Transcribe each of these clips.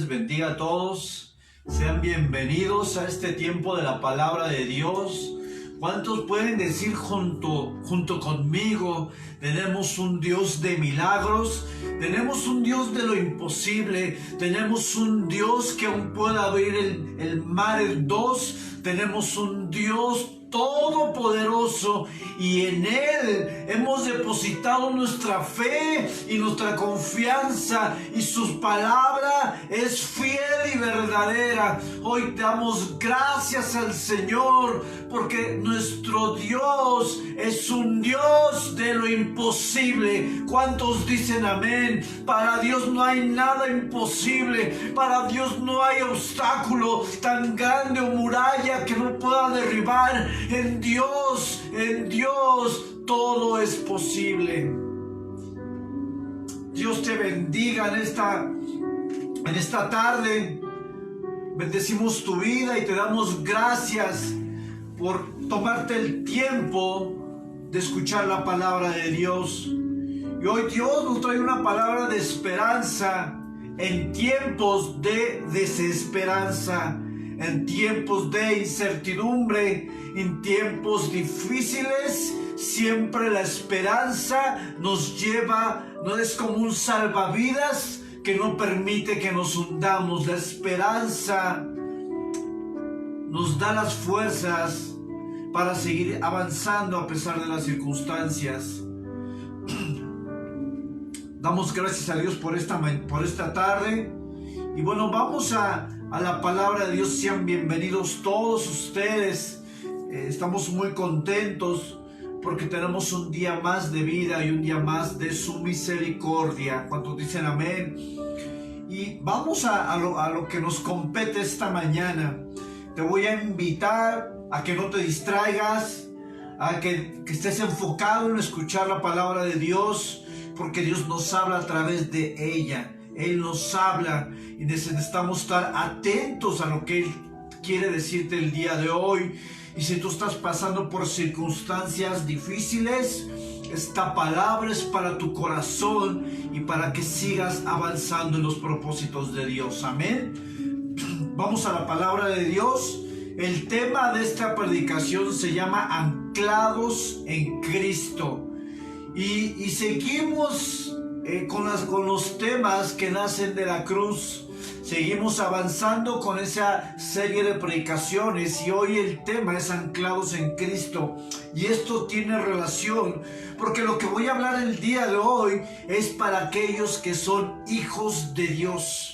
les bendiga a todos. Sean bienvenidos a este tiempo de la palabra de Dios. ¿Cuántos pueden decir junto conmigo? Tenemos un Dios de milagros, tenemos un Dios de lo imposible, tenemos un Dios que aún puede abrir el mar en dos, tenemos un Dios todopoderoso y en Él hemos depositado nuestra fe y nuestra confianza, y su palabra es fiel y verdadera. Hoy damos gracias al Señor porque nuestro Dios es un Dios de lo imposible. ¿Cuántos dicen amén? Para Dios no hay nada imposible, para Dios no hay obstáculo tan grande o muralla que no pueda derribar. En Dios todo es posible. Dios te bendiga en esta tarde. Bendecimos tu vida y te damos gracias por tomarte el tiempo de escuchar la palabra de Dios. Y hoy Dios nos trae una palabra de esperanza en tiempos de desesperanza, en tiempos de incertidumbre, en tiempos difíciles. Siempre la esperanza nos lleva, no es como un salvavidas que no permite que nos hundamos. La esperanza nos da las fuerzas para seguir avanzando a pesar de las circunstancias. Damos gracias a Dios por esta tarde. Y bueno, vamos a la palabra de Dios. Sean bienvenidos todos ustedes. Estamos muy contentos porque tenemos un día más de vida y un día más de su misericordia. ¿Cuántos dicen amén? Y vamos a lo que nos compete esta mañana. Te voy a invitar a que no te distraigas, a que estés enfocado en escuchar la palabra de Dios, porque Dios nos habla a través de ella. Él nos habla y necesitamos estar atentos a lo que Él quiere decirte el día de hoy. Y si tú estás pasando por circunstancias difíciles, esta palabra es para tu corazón y para que sigas avanzando en los propósitos de Dios. Amén. Vamos a la palabra de Dios. El tema de esta predicación se llama Anclados en Cristo. Y seguimos con los temas que nacen de la cruz. Seguimos avanzando con esa serie de predicaciones y hoy el tema es Anclados en Cristo. Y esto tiene relación porque lo que voy a hablar el día de hoy es para aquellos que son hijos de Dios.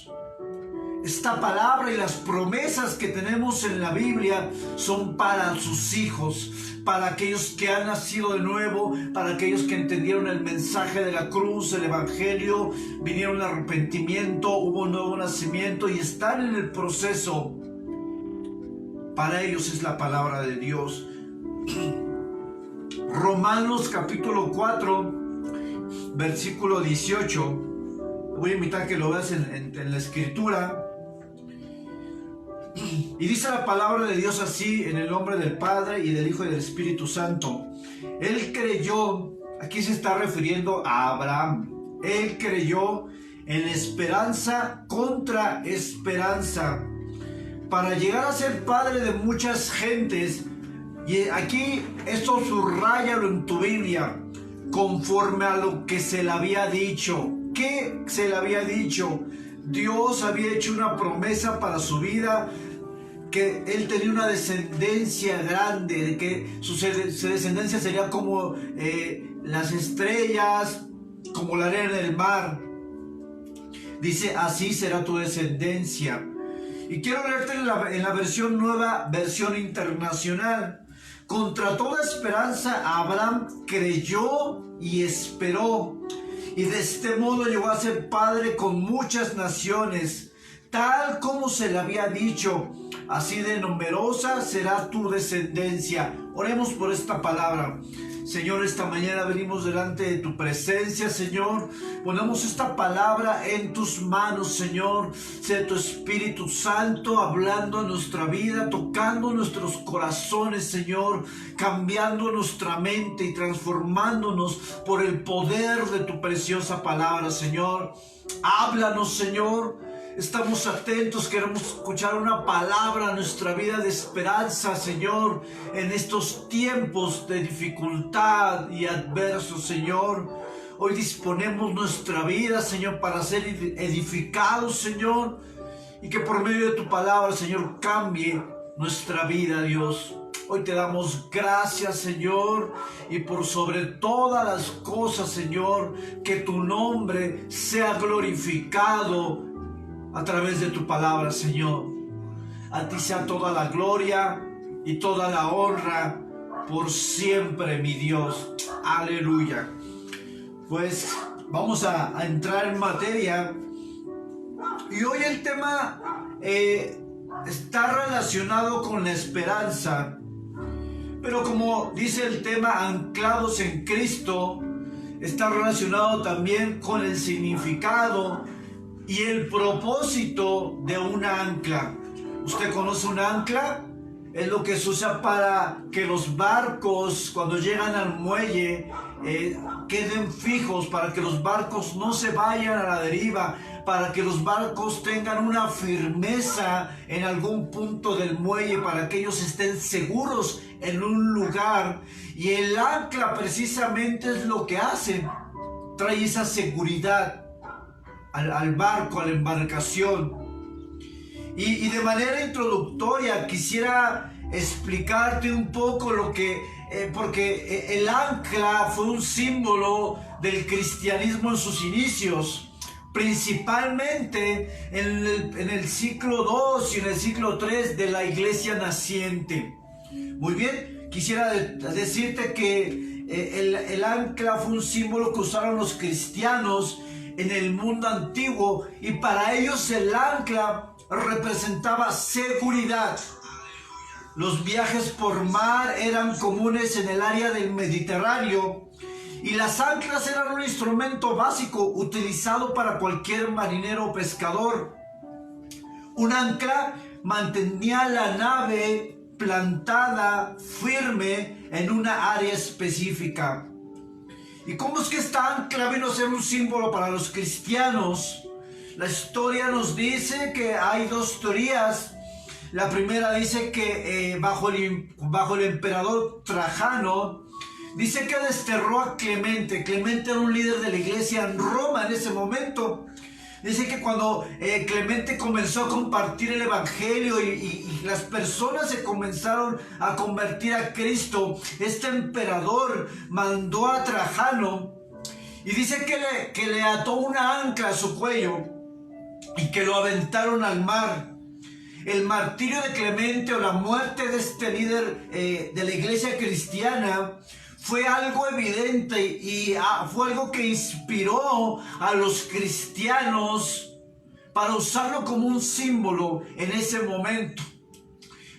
Esta palabra y las promesas que tenemos en la Biblia son para sus hijos, para aquellos que han nacido de nuevo, para aquellos que entendieron el mensaje de la cruz, el evangelio, vinieron al arrepentimiento, hubo un nuevo nacimiento y están en el proceso. Para ellos es la palabra de Dios. Romanos capítulo 4, versículo 18. Voy a invitar a que lo veas en la escritura. Y dice la palabra de Dios así, en el nombre del Padre y del Hijo y del Espíritu Santo. Él creyó, aquí se está refiriendo a Abraham. Él creyó en esperanza contra esperanza, para llegar a ser padre de muchas gentes. Y aquí esto subráyalo en tu Biblia, conforme a lo que se le había dicho. ¿Qué se le había dicho? Dios había hecho una promesa para su vida, que él tenía una descendencia grande, de que su descendencia sería como las estrellas, como la arena del mar. Dice, así será tu descendencia. Y quiero leerte en la versión nueva, versión internacional. Contra toda esperanza, Abraham creyó y esperó, y de este modo llegó a ser padre con muchas naciones, tal como se le había dicho, así de numerosa será tu descendencia. Oremos por esta palabra. Señor, esta mañana venimos delante de tu presencia, Señor. Ponemos esta palabra en tus manos, Señor. Sea tu Espíritu Santo hablando a nuestra vida, tocando nuestros corazones, Señor, cambiando nuestra mente y transformándonos por el poder de tu preciosa palabra, Señor. Háblanos, Señor. Estamos atentos, queremos escuchar una palabra a nuestra vida de esperanza, Señor, en estos tiempos de dificultad y adversos, Señor. Hoy disponemos nuestra vida, Señor, para ser edificados, Señor, y que por medio de tu palabra, Señor, cambie nuestra vida, Dios. Hoy te damos gracias, Señor, y por sobre todas las cosas, Señor, que tu nombre sea glorificado a través de tu palabra, Señor. A ti sea toda la gloria y toda la honra por siempre, mi Dios. Aleluya. Pues vamos a entrar en materia. Y hoy el tema está relacionado con la esperanza. Pero como dice el tema, anclados en Cristo, está relacionado también con el significado y el propósito de una ancla. ¿Usted conoce un ancla? Es lo que se usa para que los barcos, cuando llegan al muelle, queden fijos, para que los barcos no se vayan a la deriva, para que los barcos tengan una firmeza en algún punto del muelle, para que ellos estén seguros en un lugar. Y el ancla precisamente es lo que hace, trae esa seguridad al barco, a la embarcación. Y de manera introductoria quisiera explicarte un poco lo que, porque el ancla fue un símbolo del cristianismo en sus inicios, principalmente en el siglo II y en el siglo III de la iglesia naciente. Muy bien, quisiera decirte que el ancla fue un símbolo que usaron los cristianos en el mundo antiguo, y para ellos el ancla representaba seguridad. Los viajes por mar eran comunes en el área del Mediterráneo, y las anclas eran un instrumento básico utilizado para cualquier marinero o pescador. Un ancla mantenía la nave plantada firme en una área específica. ¿Y cómo es que esta ancla vino a ser un símbolo para los cristianos? La historia nos dice que hay dos teorías. La primera dice que bajo el emperador Trajano, dice que desterró a Clemente. Clemente era un líder de la iglesia en Roma en ese momento. Dice que cuando Clemente comenzó a compartir el evangelio y las personas se comenzaron a convertir a Cristo, este emperador mandó a Trajano y dice que le ató una ancla a su cuello y que lo aventaron al mar. El martirio de Clemente, o la muerte de este líder de la iglesia cristiana, fue algo evidente y fue algo que inspiró a los cristianos para usarlo como un símbolo en ese momento.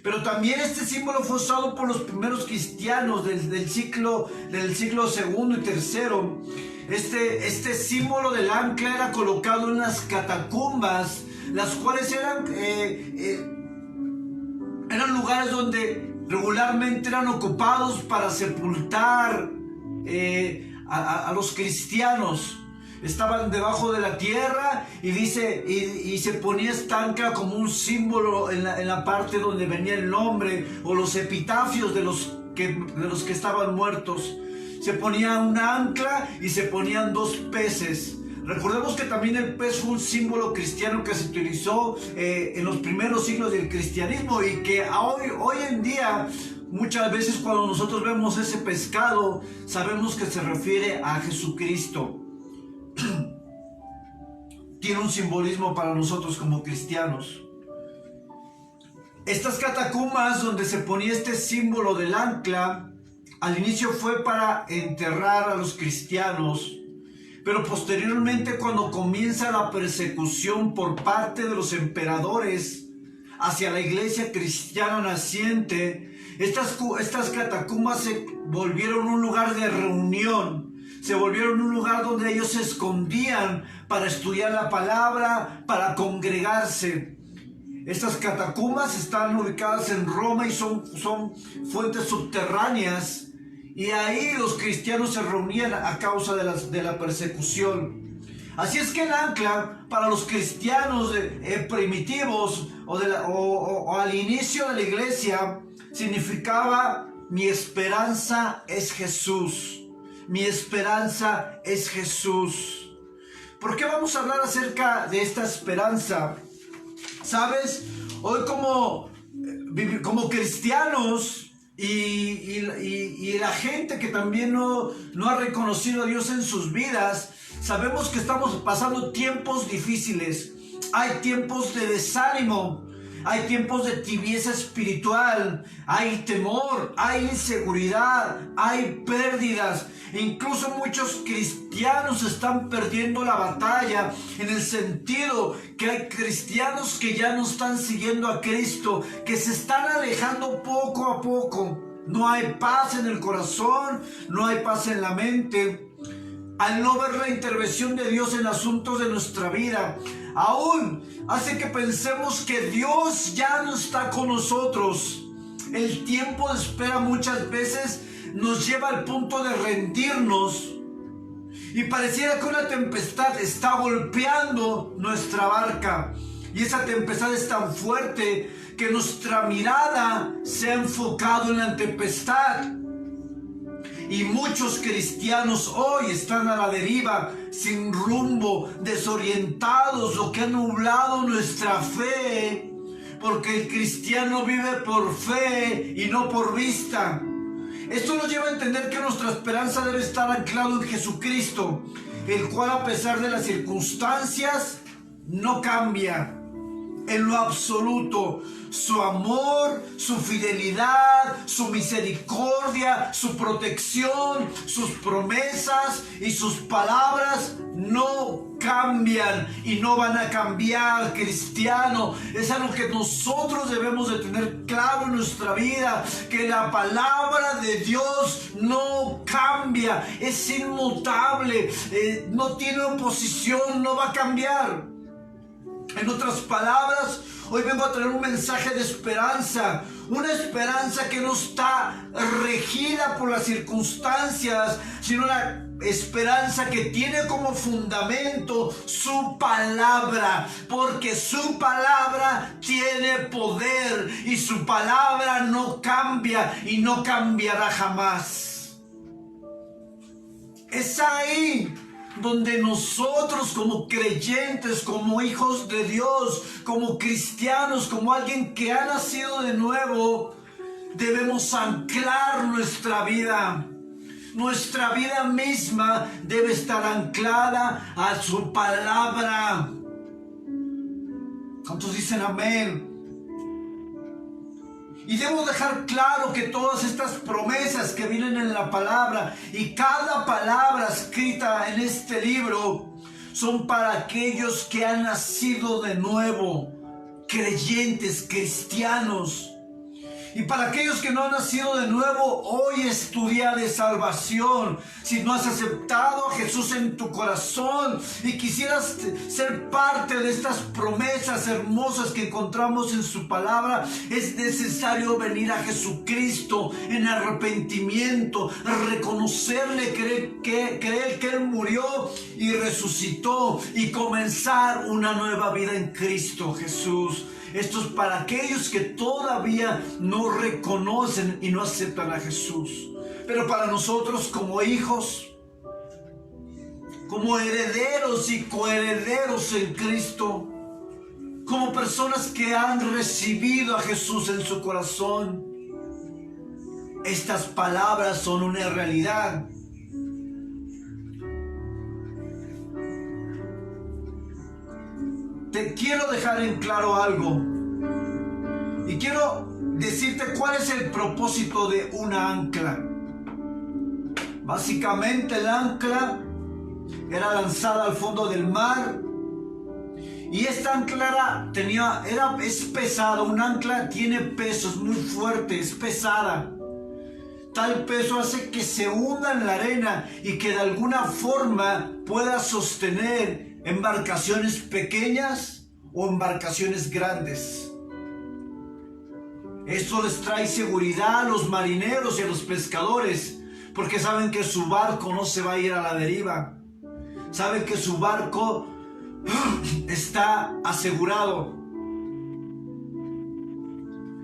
Pero también este símbolo fue usado por los primeros cristianos del siglo II y III. Este símbolo del ancla era colocado en las catacumbas, las cuales eran lugares donde regularmente eran ocupados para sepultar a los cristianos. Estaban debajo de la tierra y se ponía esta ancla como un símbolo en la parte donde venía el nombre o los epitafios de los que estaban muertos. Se ponía una ancla y se ponían dos peces. Recordemos que también el pez fue un símbolo cristiano que se utilizó en los primeros siglos del cristianismo, y que hoy en día muchas veces cuando nosotros vemos ese pescado sabemos que se refiere a Jesucristo. Tiene un simbolismo para nosotros como cristianos. Estas catacumbas donde se ponía este símbolo del ancla al inicio fue para enterrar a los cristianos. Pero posteriormente, cuando comienza la persecución por parte de los emperadores hacia la iglesia cristiana naciente, estas catacumbas se volvieron un lugar de reunión, se volvieron un lugar donde ellos se escondían para estudiar la palabra, para congregarse. Estas catacumbas están ubicadas en Roma y son fuentes subterráneas. Y ahí los cristianos se reunían a causa de la persecución. Así es que el ancla para los cristianos primitivos o al inicio de la iglesia significaba: mi esperanza es Jesús. Mi esperanza es Jesús. ¿Por qué vamos a hablar acerca de esta esperanza? ¿Sabes? Hoy como cristianos y la gente que también no ha reconocido a Dios en sus vidas, sabemos que estamos pasando tiempos difíciles. Hay tiempos de desánimo, hay tiempos de tibieza espiritual, hay temor, hay inseguridad, hay pérdidas. Incluso muchos cristianos están perdiendo la batalla, en el sentido que hay cristianos que ya no están siguiendo a Cristo, que se están alejando poco a poco. No hay paz en el corazón, no hay paz en la mente. Al no ver la intervención de Dios en asuntos de nuestra vida, aún hace que pensemos que Dios ya no está con nosotros. El tiempo de espera muchas veces nos lleva al punto de rendirnos, y pareciera que una tempestad está golpeando nuestra barca, y esa tempestad es tan fuerte que nuestra mirada se ha enfocado en la tempestad. Y muchos cristianos hoy están a la deriva, sin rumbo, desorientados, lo que ha nublado nuestra fe, porque el cristiano vive por fe y no por vista. Esto nos lleva a entender que nuestra esperanza debe estar anclado en Jesucristo, el cual, a pesar de las circunstancias, no cambia en lo absoluto. Su amor, su fidelidad, su misericordia, su protección, sus promesas y sus palabras no cambian y no van a cambiar, cristiano. Es algo que nosotros debemos de tener claro en nuestra vida, que la palabra de Dios no cambia, es inmutable, no tiene oposición, no va a cambiar. En otras palabras, hoy vengo a traer un mensaje de esperanza, una esperanza que no está regida por las circunstancias, sino una esperanza que tiene como fundamento su palabra, porque su palabra tiene poder y su palabra no cambia y no cambiará jamás. Es ahí donde nosotros, como creyentes, como hijos de Dios, como cristianos, como alguien que ha nacido de nuevo, debemos anclar nuestra vida. Nuestra vida misma debe estar anclada a su palabra. ¿Cuántos dicen amén? Y debo dejar claro que todas estas promesas que vienen en la palabra y cada palabra escrita en este libro son para aquellos que han nacido de nuevo, creyentes, cristianos. Y para aquellos que no han nacido de nuevo, hoy es tu día de salvación. Si no has aceptado a Jesús en tu corazón y quisieras ser parte de estas promesas hermosas que encontramos en su palabra, es necesario venir a Jesucristo en arrepentimiento, reconocerle, creer que Él murió y resucitó y comenzar una nueva vida en Cristo Jesús. Esto es para aquellos que todavía no reconocen y no aceptan a Jesús. Pero para nosotros, como hijos, como herederos y coherederos en Cristo, como personas que han recibido a Jesús en su corazón, estas palabras son una realidad. Te quiero dejar en claro algo y quiero decirte cuál es el propósito de una ancla. Básicamente el ancla era lanzada al fondo del mar y esta ancla es pesada. Un ancla tiene peso, es muy fuerte, es pesada. Tal peso hace que se hunda en la arena y que de alguna forma pueda sostener embarcaciones pequeñas o embarcaciones grandes. Esto les trae seguridad a los marineros y a los pescadores, porque saben que su barco no se va a ir a la deriva. sabe que su barco está asegurado.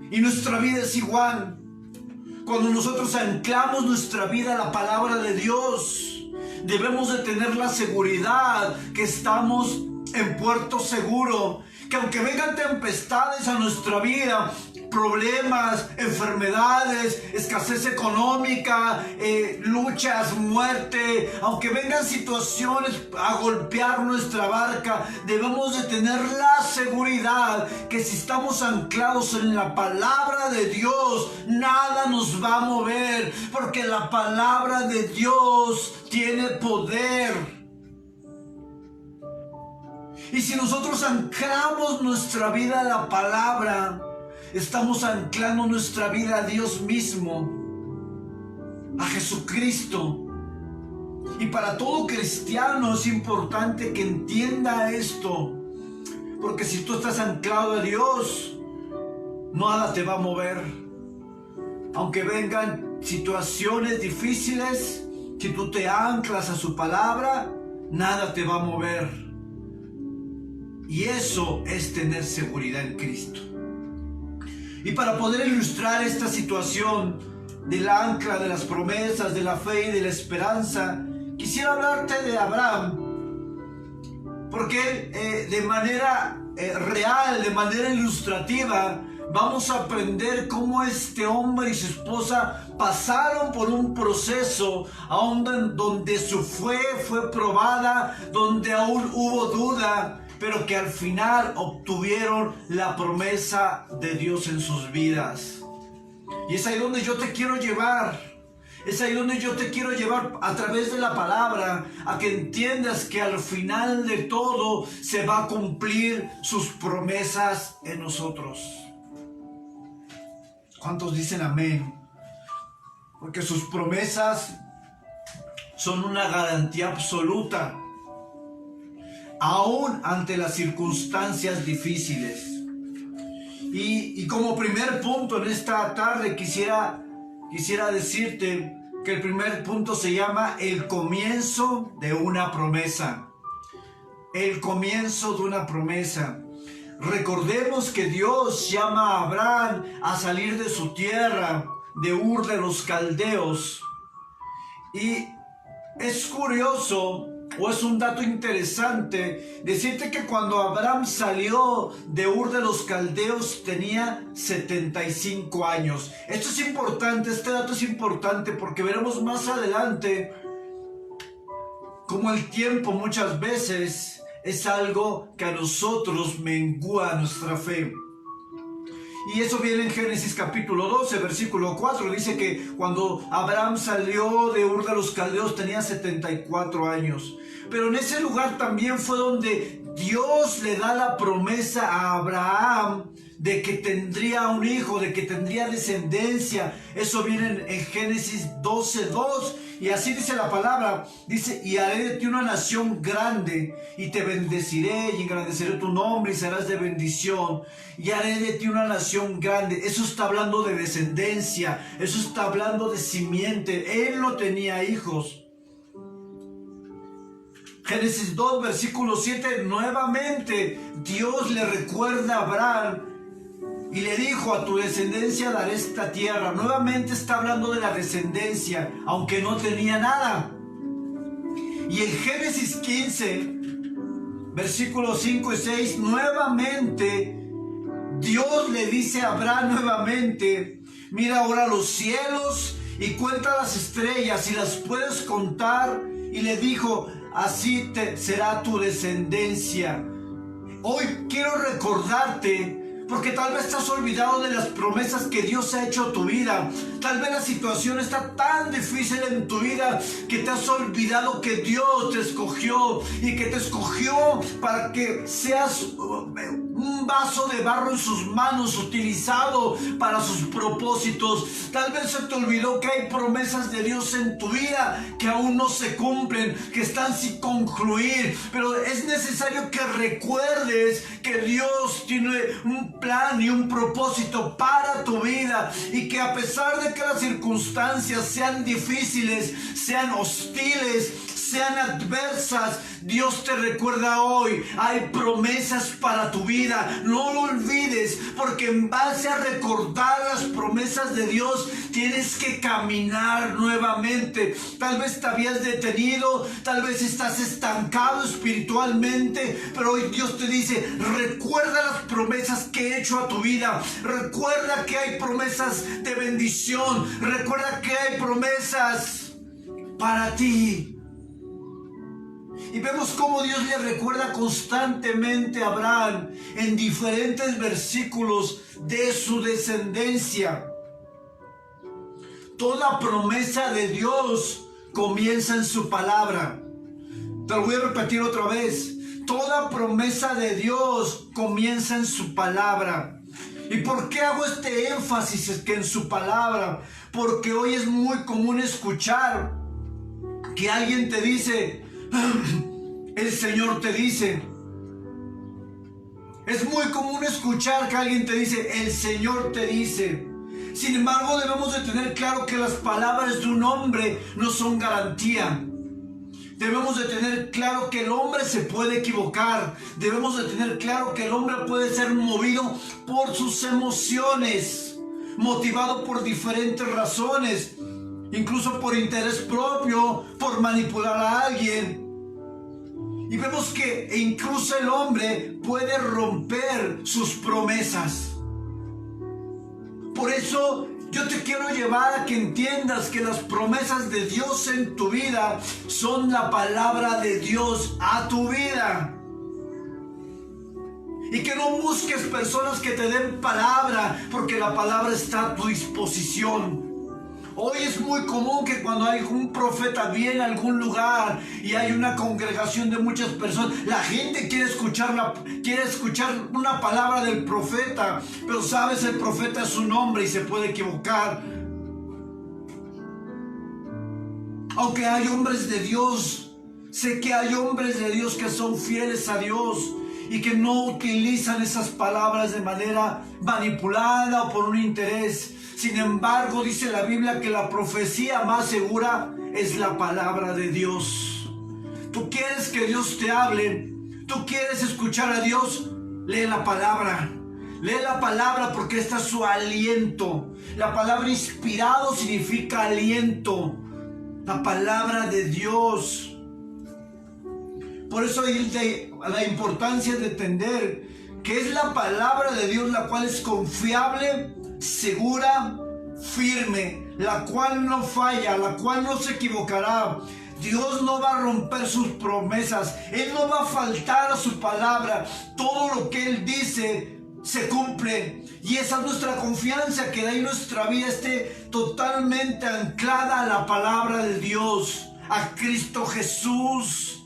Y nuestra vida es igual. Cuando nosotros anclamos nuestra vida a la palabra de Dios, debemos de tener la seguridad que estamos en puerto seguro, que aunque vengan tempestades a nuestra vida, problemas, enfermedades, escasez económica, luchas, muerte, aunque vengan situaciones a golpear nuestra barca, debemos de tener la seguridad que si estamos anclados en la palabra de Dios, nada nos va a mover, porque la palabra de Dios tiene poder. Y si nosotros anclamos nuestra vida a la palabra, estamos anclando nuestra vida a Dios mismo, a Jesucristo. Y para todo cristiano es importante que entienda esto, porque si tú estás anclado a Dios, nada te va a mover. Aunque vengan situaciones difíciles, si tú te anclas a su palabra, nada te va a mover. Y eso es tener seguridad en Cristo. Y para poder ilustrar esta situación del ancla, de las promesas, de la fe y de la esperanza, quisiera hablarte de Abraham. Porque de manera real, de manera ilustrativa, vamos a aprender cómo este hombre y su esposa pasaron por un proceso aún donde su fe fue probada, donde aún hubo duda, pero que al final obtuvieron la promesa de Dios en sus vidas. Y es ahí donde yo te quiero llevar. Es ahí donde yo te quiero llevar a través de la palabra, a que entiendas que al final de todo se va a cumplir sus promesas en nosotros. ¿Cuántos dicen amén? Porque sus promesas son una garantía absoluta, aún ante las circunstancias difíciles. Y como primer punto en esta tarde quisiera decirte que el primer punto se llama el comienzo de una promesa. El comienzo de una promesa. Recordemos que Dios llama a Abraham a salir de su tierra, de Ur de los Caldeos. Y es curioso, o es un dato interesante, decirte que cuando Abraham salió de Ur de los Caldeos tenía 75 años. Esto es importante, este dato es importante porque veremos más adelante cómo el tiempo muchas veces es algo que a nosotros mengua nuestra fe. Y eso viene en Génesis capítulo 12, versículo 4. Dice que cuando Abraham salió de Ur de los Caldeos tenía 74 años. Pero en ese lugar también fue donde Dios le da la promesa a Abraham de que tendría un hijo, de que tendría descendencia. Eso viene en Génesis 12:2. Y así dice la palabra, dice, y haré de ti una nación grande, y te bendeciré, y engrandeceré tu nombre, y serás de bendición, y haré de ti una nación grande. Eso está hablando de descendencia, eso está hablando de simiente. Él no tenía hijos. Génesis 2, versículo 7, nuevamente Dios le recuerda a Abraham, y le dijo, a tu descendencia daré esta tierra. Nuevamente está hablando de la descendencia, aunque no tenía nada. Y en Génesis 15, versículos 5 y 6, nuevamente Dios le dice a Abraham nuevamente, mira ahora los cielos y cuenta las estrellas, si las puedes contar. Y le dijo, así será tu descendencia. Hoy quiero recordarte, porque tal vez estás olvidado de las promesas que Dios ha hecho a tu vida. Tal vez la situación está tan difícil en tu vida que te has olvidado que Dios te escogió, y que te escogió para que seas un vaso de barro en sus manos, utilizado para sus propósitos. Tal vez se te olvidó que hay promesas de Dios en tu vida que aún no se cumplen, que están sin concluir. Pero es necesario que recuerdes que Dios tiene un plan y un propósito para tu vida, y que a pesar de que las circunstancias sean difíciles, sean hostiles, sean adversas, Dios te recuerda hoy, hay promesas para tu vida. No lo olvides, porque en base a recordar las promesas de Dios, tienes que caminar nuevamente. Tal vez te habías detenido, tal vez estás estancado espiritualmente, pero hoy Dios te dice, recuerda las promesas que he hecho a tu vida. Recuerda que hay promesas de bendición. Recuerda que hay promesas para ti. Y vemos cómo Dios le recuerda constantemente a Abraham en diferentes versículos de su descendencia. Toda promesa de Dios comienza en su palabra. Te lo voy a repetir otra vez. Toda promesa de Dios comienza en su palabra. ¿Y por qué hago este énfasis que en su palabra? Porque hoy es muy común escuchar que alguien te dice, el Señor te dice. Es muy común escuchar que alguien te dice, el Señor te dice. Sin embargo, debemos de tener claro que las palabras de un hombre no son garantía. Debemos de tener claro que el hombre se puede equivocar. Debemos de tener claro que el hombre puede ser movido por sus emociones, motivado por diferentes razones, incluso por interés propio, por manipular a alguien. Y vemos que incluso el hombre puede romper sus promesas. Por eso yo te quiero llevar a que entiendas que las promesas de Dios en tu vida son la palabra de Dios a tu vida. Y que no busques personas que te den palabra, porque la palabra está a tu disposición. Hoy es muy común que cuando hay un profeta viene a algún lugar y hay una congregación de muchas personas, la gente quiere escuchar una palabra del profeta, pero sabes, el profeta es un hombre y se puede equivocar. Aunque hay hombres de Dios, sé que hay hombres de Dios que son fieles a Dios y que no utilizan esas palabras de manera manipulada o por un interés. Sin embargo, dice la Biblia que la profecía más segura es la palabra de Dios. ¿Tú quieres que Dios te hable? ¿Tú quieres escuchar a Dios? Lee la palabra. Lee la palabra porque esta es su aliento. La palabra inspirado significa aliento. La palabra de Dios. Por eso hay la importancia de entender que es la palabra de Dios la cual es confiable, segura, firme, la cual no falla, la cual no se equivocará. Dios no va a romper sus promesas. Él no va a faltar a su palabra. Todo lo que Él dice se cumple. Y esa es nuestra confianza, que de ahí nuestra vida esté totalmente anclada a la palabra de Dios, a Cristo Jesús.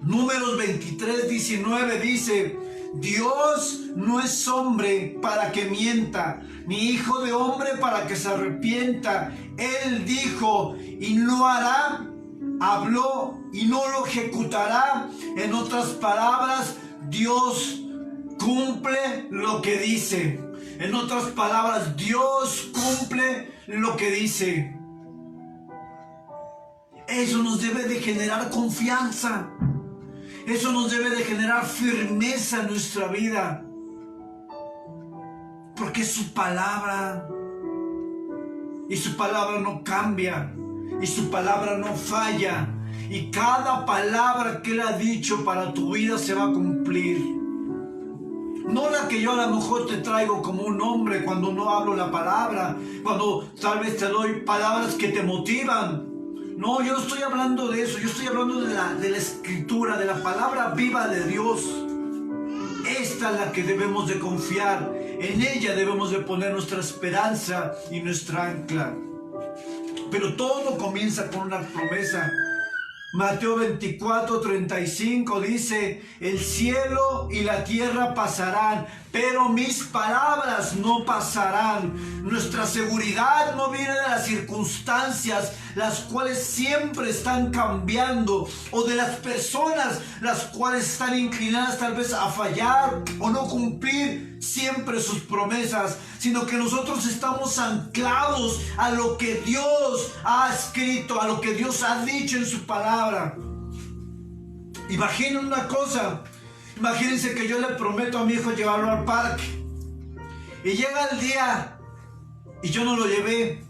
Números 23:19 dice: Dios no es hombre para que mienta, ni hijo de hombre para que se arrepienta. Él dijo y no hará, habló y no lo ejecutará. En otras palabras, Dios cumple lo que dice. En otras palabras, Dios cumple lo que dice. Eso nos debe de generar confianza. Eso nos debe de generar firmeza en nuestra vida. Porque es su palabra. Y su palabra no cambia. Y su palabra no falla. Y cada palabra que Él ha dicho para tu vida se va a cumplir. No la que yo a lo mejor te traigo como un hombre cuando no hablo la palabra. Cuando tal vez te doy palabras que te motivan. No, yo no estoy hablando de eso. Yo estoy hablando de la escritura, de la palabra viva de Dios. Esta es la que debemos de confiar. En ella debemos de poner nuestra esperanza y nuestra ancla. Pero todo comienza con una promesa. Mateo 24:35 dice: el cielo y la tierra pasarán, pero mis palabras no pasarán. Nuestra seguridad no viene de las circunstancias, las cuales siempre están cambiando, o de las personas, las cuales están inclinadas tal vez a fallar o no cumplir siempre sus promesas, sino que nosotros estamos anclados a lo que Dios ha escrito, a lo que Dios ha dicho en su palabra. Imaginen una cosa, imagínense que yo le prometo a mi hijo llevarlo al parque y llega el día y yo no lo llevé.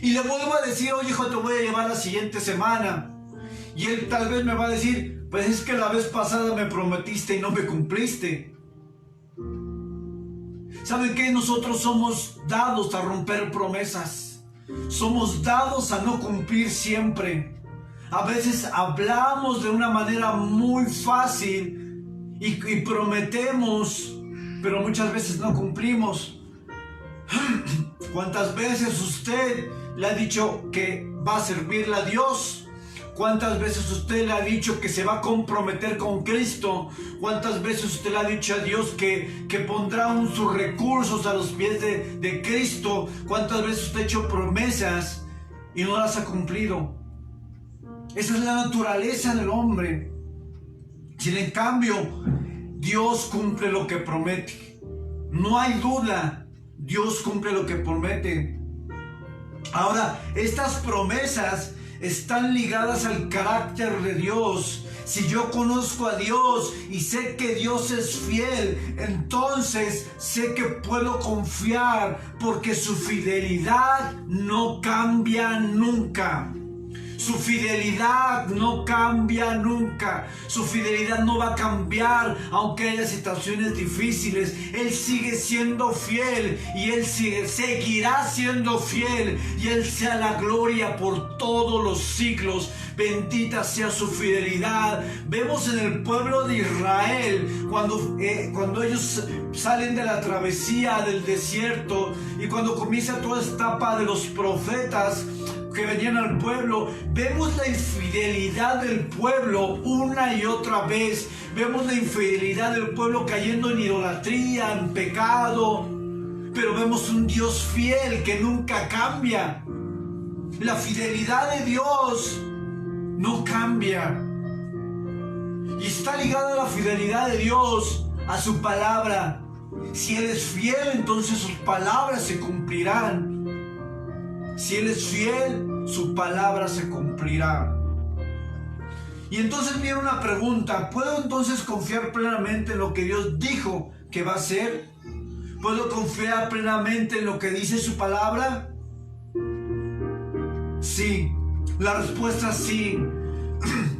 Y le vuelvo a decir, oye hijo, te voy a llevar la siguiente semana. Y él tal vez me va a decir, pues es que la vez pasada me prometiste y no me cumpliste. ¿Saben qué? Nosotros somos dados a romper promesas. Somos dados a no cumplir siempre. A veces hablamos de una manera muy fácil y prometemos, pero muchas veces no cumplimos. ¿Cuántas veces usted le ha dicho que va a servirle a Dios? ¿Cuántas veces usted le ha dicho que se va a comprometer con Cristo? ¿Cuántas veces usted le ha dicho a Dios que pondrá sus recursos a los pies de Cristo? ¿Cuántas veces usted ha hecho promesas y no las ha cumplido? Esa es la naturaleza del hombre. Sin en cambio, Dios cumple lo que promete. No hay duda, Dios cumple lo que promete. Ahora, estas promesas están ligadas al carácter de Dios. Si yo conozco a Dios y sé que Dios es fiel, entonces sé que puedo confiar porque su fidelidad no cambia nunca. Su fidelidad no cambia nunca. Su fidelidad no va a cambiar aunque haya situaciones difíciles. Él sigue siendo fiel y Él seguirá siendo fiel. Y Él sea la gloria por todos los siglos. Bendita sea su fidelidad. Vemos en el pueblo de Israel cuando ellos salen de la travesía del desierto y cuando comienza toda esta etapa de los profetas que venían al pueblo, vemos la infidelidad del pueblo una y otra vez. Vemos la infidelidad del pueblo cayendo en idolatría, en pecado, pero vemos un Dios fiel que nunca cambia. La fidelidad de Dios no cambia y está ligada a la fidelidad de Dios a su palabra. Si Él es fiel, entonces sus palabras se cumplirán. Si Él es fiel, su palabra se cumplirá. Y entonces viene una pregunta: ¿puedo entonces confiar plenamente en lo que Dios dijo que va a hacer? ¿Puedo confiar plenamente en lo que dice su palabra? Sí, la respuesta es sí.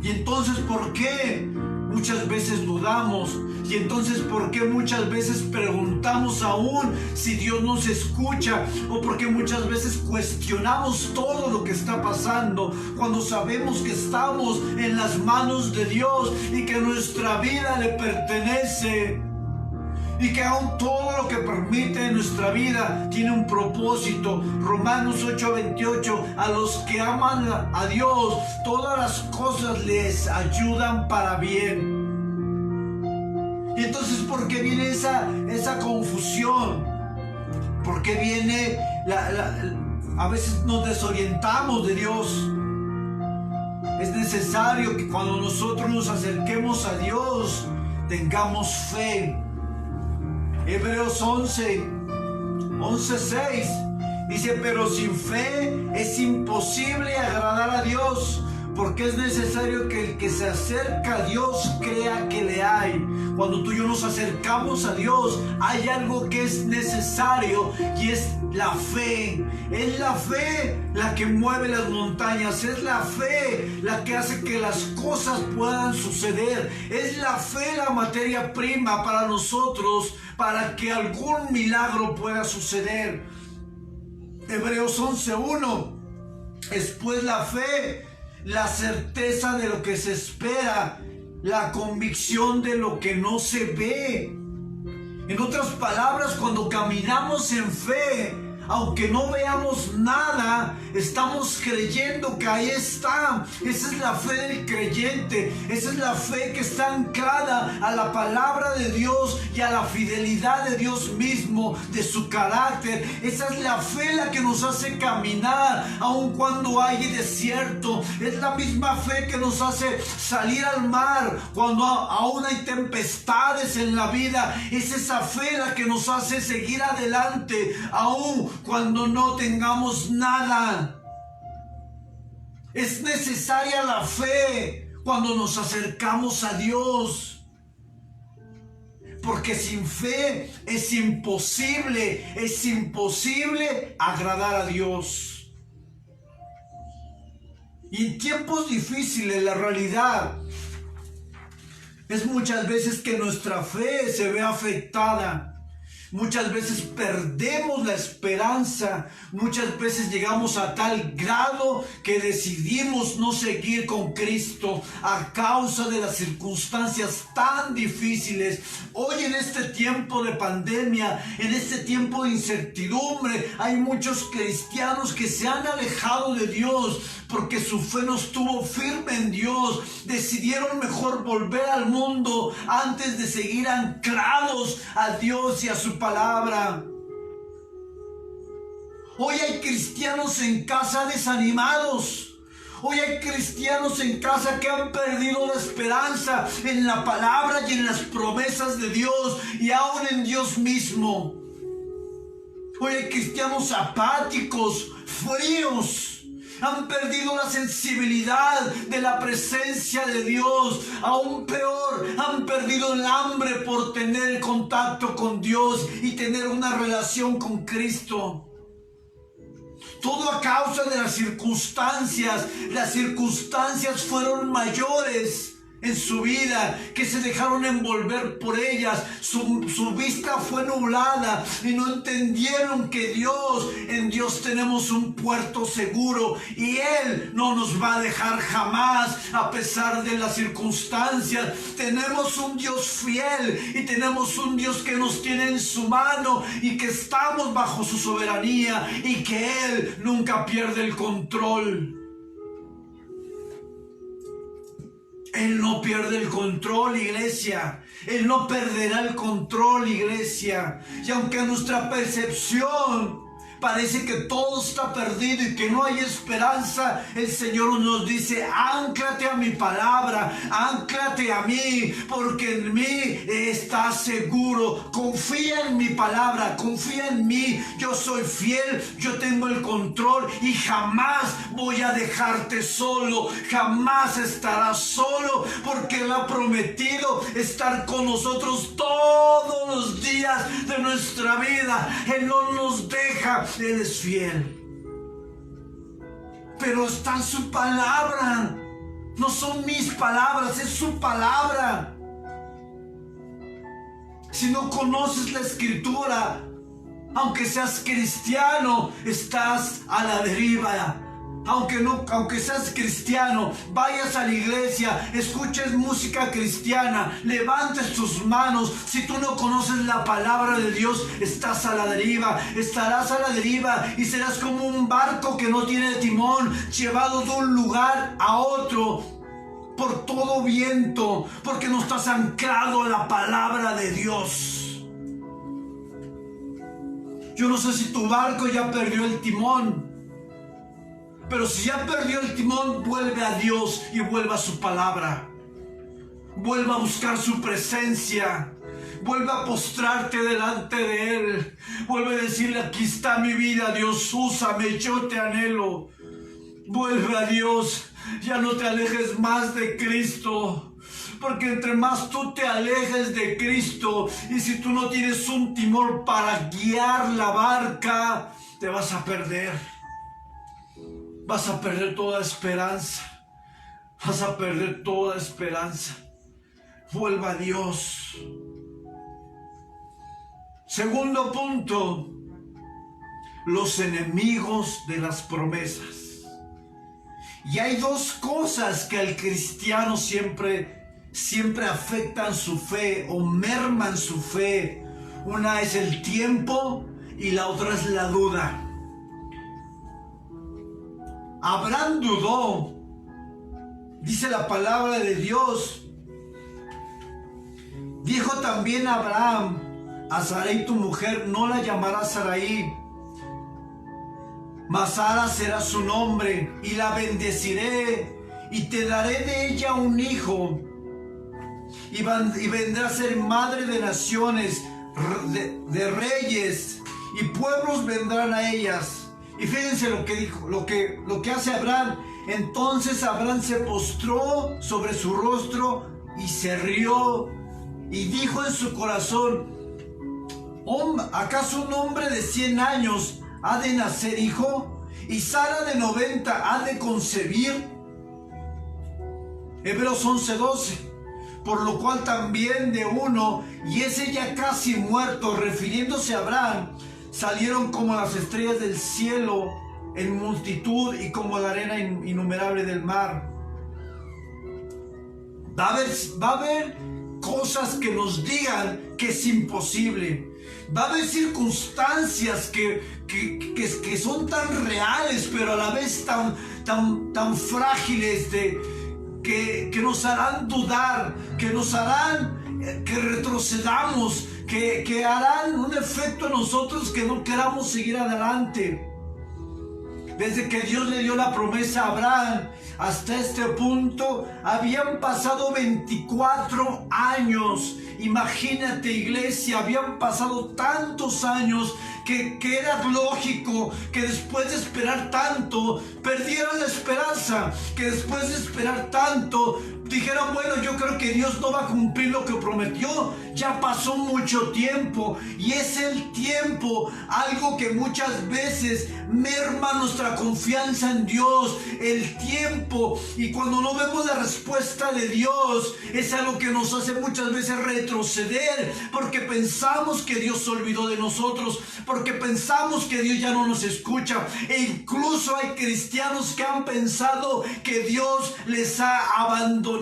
Y entonces, ¿por qué muchas veces dudamos? Y entonces, ¿por qué muchas veces preguntamos aún si Dios nos escucha? O porque muchas veces cuestionamos todo lo que está pasando cuando sabemos que estamos en las manos de Dios y que nuestra vida le pertenece. Y que aún todo lo que permite en nuestra vida tiene un propósito. Romanos 8:28, a los que aman a Dios, todas las cosas les ayudan para bien. Y entonces, ¿por qué viene esa confusión? ¿Por qué viene a veces nos desorientamos de Dios? Es necesario que cuando nosotros nos acerquemos a Dios, tengamos fe. Hebreos 11:6 dice: pero sin fe es imposible agradar a Dios, porque es necesario que el que se acerca a Dios crea que le hay. Cuando tú y yo nos acercamos a Dios, hay algo que es necesario y es la fe. Es la fe la que mueve las montañas. Es la fe la que hace que las cosas puedan suceder. Es la fe la materia prima para nosotros, para que algún milagro pueda suceder. Hebreos 11:1. Después la fe, la certeza de lo que se espera, la convicción de lo que no se ve. En otras palabras, cuando caminamos en fe, aunque no veamos nada, estamos creyendo que ahí está. Esa es la fe del creyente. Esa es la fe que está anclada a la palabra de Dios y a la fidelidad de Dios mismo, de su carácter. Esa es la fe la que nos hace caminar aun cuando hay desierto. Es la misma fe que nos hace salir al mar cuando aún hay tempestades en la vida. Es esa fe la que nos hace seguir adelante aún cuando no tengamos nada. Es necesaria la fe cuando nos acercamos a Dios, porque sin fe es imposible agradar a Dios. Y en tiempos difíciles, la realidad es muchas veces que nuestra fe se ve afectada. Muchas veces perdemos la esperanza. Muchas veces llegamos a tal grado que decidimos no seguir con Cristo a causa de las circunstancias tan difíciles. Hoy en este tiempo de pandemia, en este tiempo de incertidumbre, hay muchos cristianos que se han alejado de Dios porque su fe no estuvo firme en Dios. Decidieron mejor volver al mundo antes de seguir anclados a Dios y a su palabra. Hoy hay cristianos en casa desanimados. Hoy hay cristianos en casa que han perdido la esperanza en la palabra y en las promesas de Dios y aún en Dios mismo. Hoy hay cristianos apáticos, fríos. Han perdido la sensibilidad de la presencia de Dios. Aún peor, han perdido el hambre por tener contacto con Dios y tener una relación con Cristo. Todo a causa de las circunstancias. Las circunstancias fueron mayores en su vida, que se dejaron envolver por ellas. Su vista fue nublada y no entendieron que en Dios tenemos un puerto seguro y Él no nos va a dejar jamás a pesar de las circunstancias. Tenemos un Dios fiel y tenemos un Dios que nos tiene en su mano y que estamos bajo su soberanía y que Él nunca pierde el control. Él no pierde el control, iglesia. Él no perderá el control, iglesia. Y aunque nuestra percepción parece que todo está perdido y que no hay esperanza, el Señor nos dice: ánclate a mi palabra, ánclate a mí, porque en mí estás seguro. Confía en mi palabra, confía en mí. Yo soy fiel, yo tengo el control y jamás voy a dejarte solo, jamás estarás solo, porque Él ha prometido estar con nosotros todos los días de nuestra vida. Él no nos deja. Él es fiel, pero está en su palabra. No son mis palabras, es su palabra. Si no conoces la escritura, aunque seas cristiano, estás a la deriva. Aunque seas cristiano, vayas a la iglesia, escuches música cristiana, levantes tus manos. Si tú no conoces la palabra de Dios, estás a la deriva. Estarás a la deriva y serás como un barco que no tiene timón, llevado de un lugar a otro por todo viento, porque no estás anclado a la palabra de Dios. Yo no sé si tu barco ya perdió el timón, pero si ya perdió el timón, vuelve a Dios y vuelve a su palabra. Vuelve a buscar su presencia. Vuelve a postrarte delante de Él. Vuelve a decirle: aquí está mi vida, Dios, úsame, yo te anhelo. Vuelve a Dios. Ya no te alejes más de Cristo. Porque entre más tú te alejes de Cristo, y si tú no tienes un timón para guiar la barca, te vas a perder. Vas a perder toda esperanza. Vas a perder toda esperanza. Vuelva a Dios. Segundo punto: los enemigos de las promesas. Y hay dos cosas que al cristiano siempre afectan su fe o merman su fe. Una es el tiempo y la otra es la duda. Abraham dudó. Dice la palabra de Dios. Dijo también Abraham a Sarai tu mujer, no la llamarás Sarai, mas Sara será su nombre, y la bendeciré, y te daré de ella un hijo, y vendrá a ser madre de naciones, de reyes, y pueblos vendrán a ellas. Y fíjense lo que dijo, lo que hace Abraham. Entonces Abraham se postró sobre su rostro y se rió, y dijo en su corazón, ¿acaso un hombre de 100 años ha de nacer hijo? ¿Y Sara de 90 ha de concebir? Hebreos 11:12. Por lo cual también de uno, y ese ya casi muerto, refiriéndose a Abraham, salieron como las estrellas del cielo en multitud y como la arena innumerable del mar. Va a haber cosas que nos digan que es imposible. Va a haber circunstancias que son tan reales, pero a la vez tan frágiles, que nos harán dudar, que nos harán que retrocedamos, que harán un efecto en nosotros que no queramos seguir adelante. Desde que Dios le dio la promesa a Abraham hasta este punto, habían pasado 24 años. Imagínate, iglesia, habían pasado tantos años que era lógico que después de esperar tanto, perdieran la esperanza, que después de esperar tanto, dijeron, bueno, yo creo que Dios no va a cumplir lo que prometió, ya pasó mucho tiempo, y es el tiempo, algo que muchas veces merma nuestra confianza en Dios, el tiempo, y cuando no vemos la respuesta de Dios, es algo que nos hace muchas veces retroceder, porque pensamos que Dios se olvidó de nosotros, porque pensamos que Dios ya no nos escucha, e incluso hay cristianos que han pensado que Dios les ha abandonado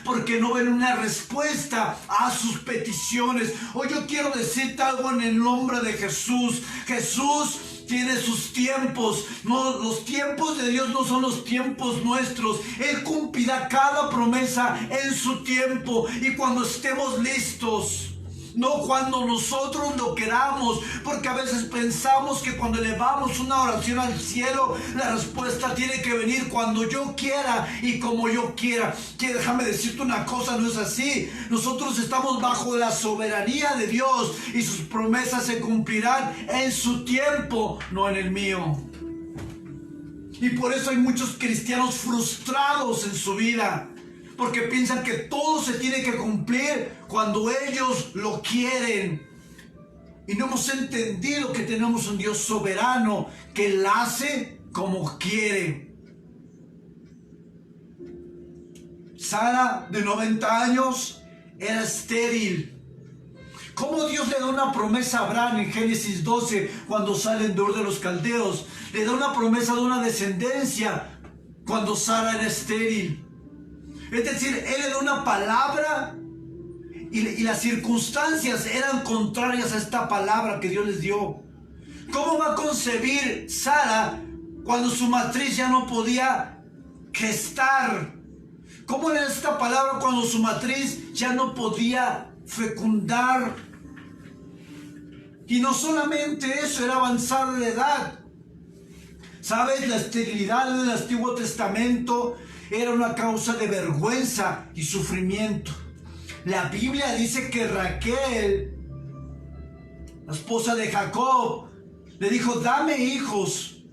porque no ven una respuesta a sus peticiones. Hoy yo quiero decirte algo en el nombre de Jesús. Jesús tiene sus tiempos. No, los tiempos de Dios no son los tiempos nuestros. Él cumplirá cada promesa en su tiempo y cuando estemos listos. No cuando nosotros lo queramos, porque a veces pensamos que cuando elevamos una oración al cielo, la respuesta tiene que venir cuando yo quiera y como yo quiera. Que déjame decirte una cosa, no es así. Nosotros estamos bajo la soberanía de Dios y sus promesas se cumplirán en su tiempo, no en el mío. Y por eso hay muchos cristianos frustrados en su vida, porque piensan que todo se tiene que cumplir cuando ellos lo quieren. Y no hemos entendido que tenemos un Dios soberano que Él hace como quiere. Sara, de 90 años, era estéril. ¿Cómo Dios le da una promesa a Abraham en Génesis 12 cuando salen de Ur de los Caldeos? Le da una promesa de una descendencia cuando Sara era estéril. Es decir, Él le da una palabra y las circunstancias eran contrarias a esta palabra que Dios les dio. ¿Cómo va a concebir Sara cuando su matriz ya no podía gestar? ¿Cómo le da esta palabra cuando su matriz ya no podía fecundar? Y no solamente eso, era avanzada de edad. ¿Sabes? La esterilidad en el Antiguo Testamento era una causa de vergüenza y sufrimiento. La Biblia dice que Raquel, la esposa de Jacob, le dijo, dame hijos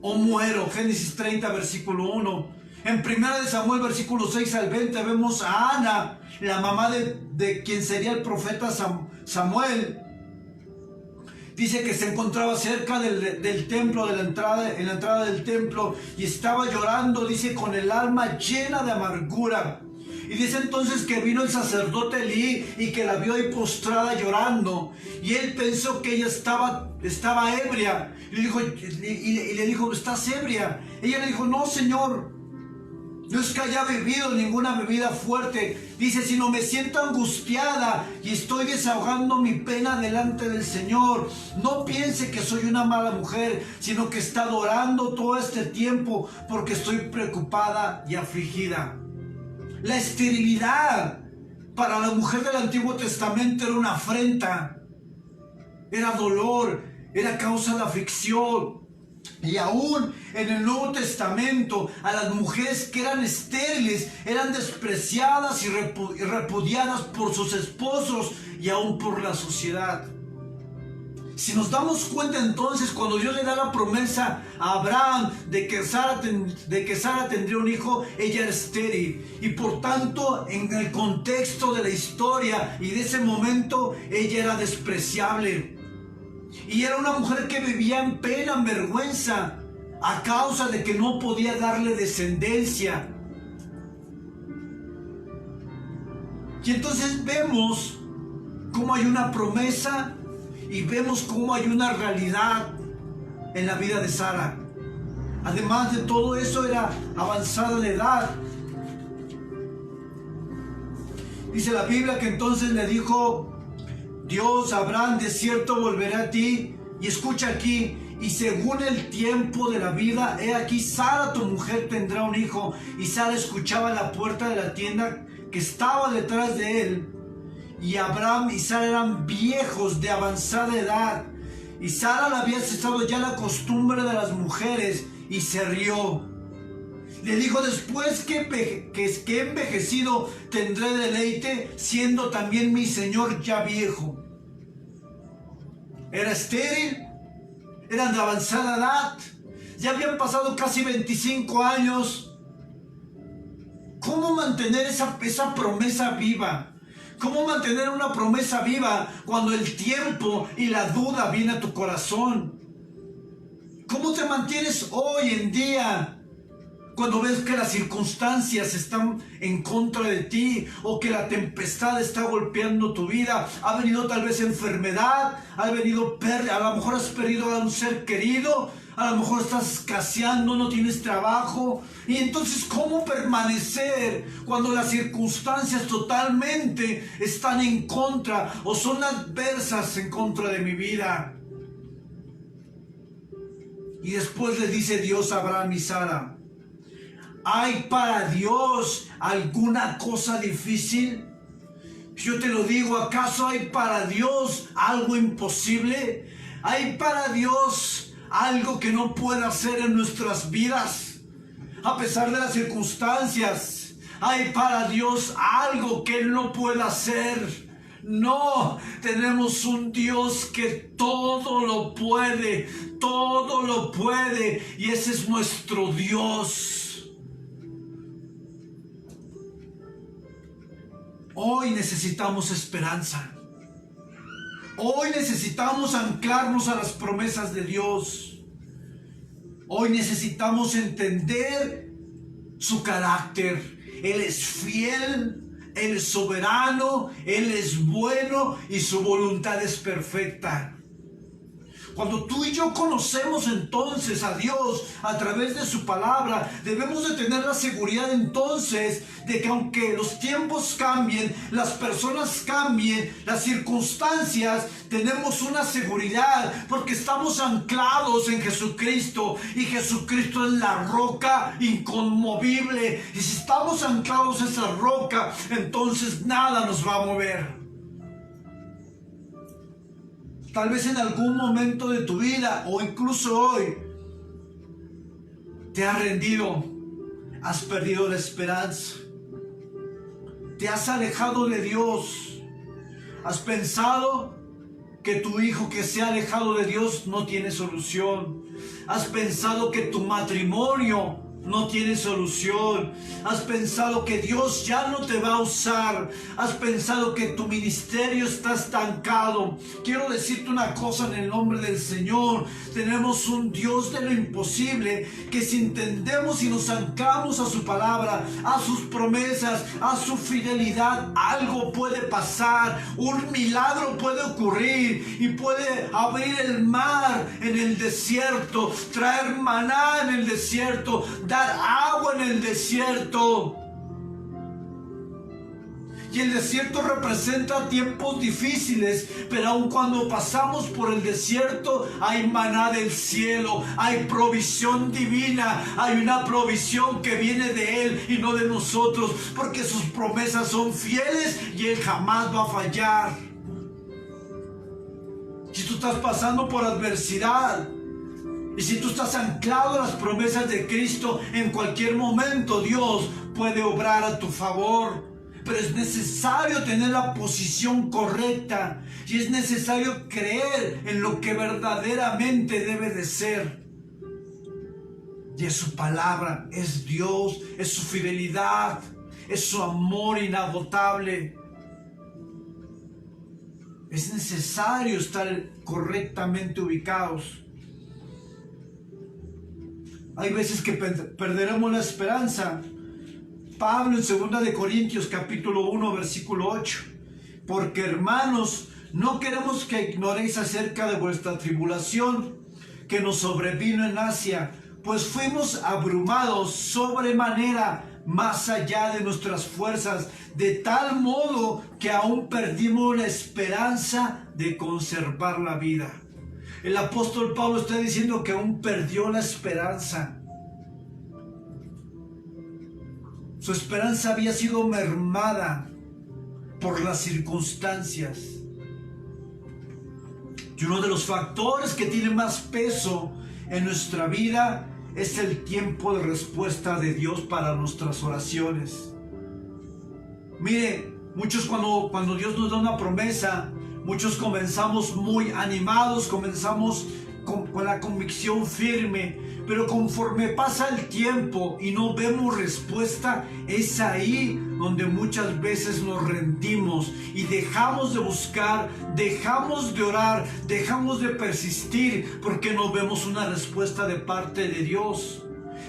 o muero. Génesis 30, versículo 1. En 1 Samuel, versículo 6 al 20, vemos a Ana, la mamá de quien sería el profeta Samuel. Dice que se encontraba cerca del templo, en la entrada del templo, y estaba llorando, dice, con el alma llena de amargura. Y dice entonces que vino el sacerdote Elí y que la vio ahí postrada llorando. Y él pensó que ella estaba ebria. Y le dijo, ¿estás ebria? Ella le dijo, no, Señor. No es que haya bebido ninguna bebida fuerte, dice, sino me siento angustiada y estoy desahogando mi pena delante del Señor. No piense que soy una mala mujer, sino que he estado orando todo este tiempo porque estoy preocupada y afligida. La esterilidad para la mujer del Antiguo Testamento era una afrenta, era dolor, era causa de aflicción. Y aún en el Nuevo Testamento, a las mujeres que eran estériles eran despreciadas y repudiadas por sus esposos y aún por la sociedad. Si nos damos cuenta entonces, cuando Dios le da la promesa a Abraham de que Sara tendría un hijo, ella era estéril. Y por tanto, en el contexto de la historia y de ese momento, ella era despreciable. Y era una mujer que vivía en pena, en vergüenza, a causa de que no podía darle descendencia. Y entonces vemos cómo hay una promesa y vemos cómo hay una realidad en la vida de Sara. Además de todo eso, era avanzada de edad. Dice la Biblia que entonces le dijo Dios a Abraham: de cierto volveré a ti. Y escucha aquí: y según el tiempo de la vida, he aquí Sara tu mujer tendrá un hijo. Y Sara escuchaba a la puerta de la tienda que estaba detrás de él. Y Abraham y Sara eran viejos de avanzada edad. Y Sara le había cesado ya la costumbre de las mujeres y se rió. Le dijo: después que he envejecido tendré deleite, siendo también mi señor ya viejo. Era estéril, eran de avanzada edad, ya habían pasado casi 25 años. ¿Cómo mantener esa promesa viva? ¿Cómo mantener una promesa viva cuando el tiempo y la duda viene a tu corazón? ¿Cómo te mantienes hoy en día cuando ves que las circunstancias están en contra de ti o que la tempestad está golpeando tu vida? Ha venido tal vez enfermedad, ha venido a lo mejor has perdido a un ser querido, a lo mejor estás escaseando, no tienes trabajo. Y entonces, ¿cómo permanecer cuando las circunstancias totalmente están en contra o son adversas en contra de mi vida? Y después le dice Dios a Abraham y Sara: ¿hay para Dios alguna cosa difícil? Yo te lo digo, ¿acaso hay para Dios algo imposible? ¿Hay para Dios algo que no pueda hacer en nuestras vidas? A pesar de las circunstancias, ¿hay para Dios algo que Él no pueda hacer? No, tenemos un Dios que todo lo puede, y ese es nuestro Dios. Hoy necesitamos esperanza. Hoy necesitamos anclarnos a las promesas de Dios. Hoy necesitamos entender su carácter. Él es fiel, Él es soberano, Él es bueno y su voluntad es perfecta. Cuando tú y yo conocemos entonces a Dios a través de su palabra, debemos de tener la seguridad entonces de que aunque los tiempos cambien, las personas cambien, las circunstancias, tenemos una seguridad porque estamos anclados en Jesucristo y Jesucristo es la roca inconmovible. Y si estamos anclados a esa roca, entonces nada nos va a mover. Tal vez en algún momento de tu vida o incluso hoy te has rendido, has perdido la esperanza, te has alejado de Dios, has pensado que tu hijo que se ha alejado de Dios no tiene solución, has pensado que tu matrimonio no tiene solución, has pensado que Dios ya no te va a usar, has pensado que tu ministerio está estancado. Quiero decirte una cosa en el nombre del Señor: tenemos un Dios de lo imposible, que si entendemos y nos anclamos a su palabra, a sus promesas, a su fidelidad, algo puede pasar, un milagro puede ocurrir y puede abrir el mar en el desierto, traer maná en el desierto, dar agua en el desierto. Y el desierto representa tiempos difíciles, pero aun cuando pasamos por el desierto, hay maná del cielo, hay provisión divina, hay una provisión que viene de Él y no de nosotros, porque sus promesas son fieles y Él jamás va a fallar. Si tú estás pasando por adversidad, y si tú estás anclado a las promesas de Cristo, en cualquier momento Dios puede obrar a tu favor. Pero es necesario tener la posición correcta y es necesario creer en lo que verdaderamente debe de ser. Y es su palabra, es Dios, es su fidelidad, es su amor inagotable. Es necesario estar correctamente ubicados. Hay veces que perderemos la esperanza. Pablo en 2 de Corintios capítulo 1 versículo 8. Porque hermanos, no queremos que ignoréis acerca de vuestra tribulación que nos sobrevino en Asia, pues fuimos abrumados sobremanera más allá de nuestras fuerzas, de tal modo que aún perdimos la esperanza de conservar la vida. El apóstol Pablo está diciendo que aún perdió la esperanza. Su esperanza había sido mermada por las circunstancias. Y uno de los factores que tiene más peso en nuestra vida es el tiempo de respuesta de Dios para nuestras oraciones. Mire, muchos cuando Dios nos da una promesa, muchos comenzamos muy animados, comenzamos con la convicción firme, pero conforme pasa el tiempo y no vemos respuesta, es ahí donde muchas veces nos rendimos y dejamos de buscar, dejamos de orar, dejamos de persistir porque no vemos una respuesta de parte de Dios.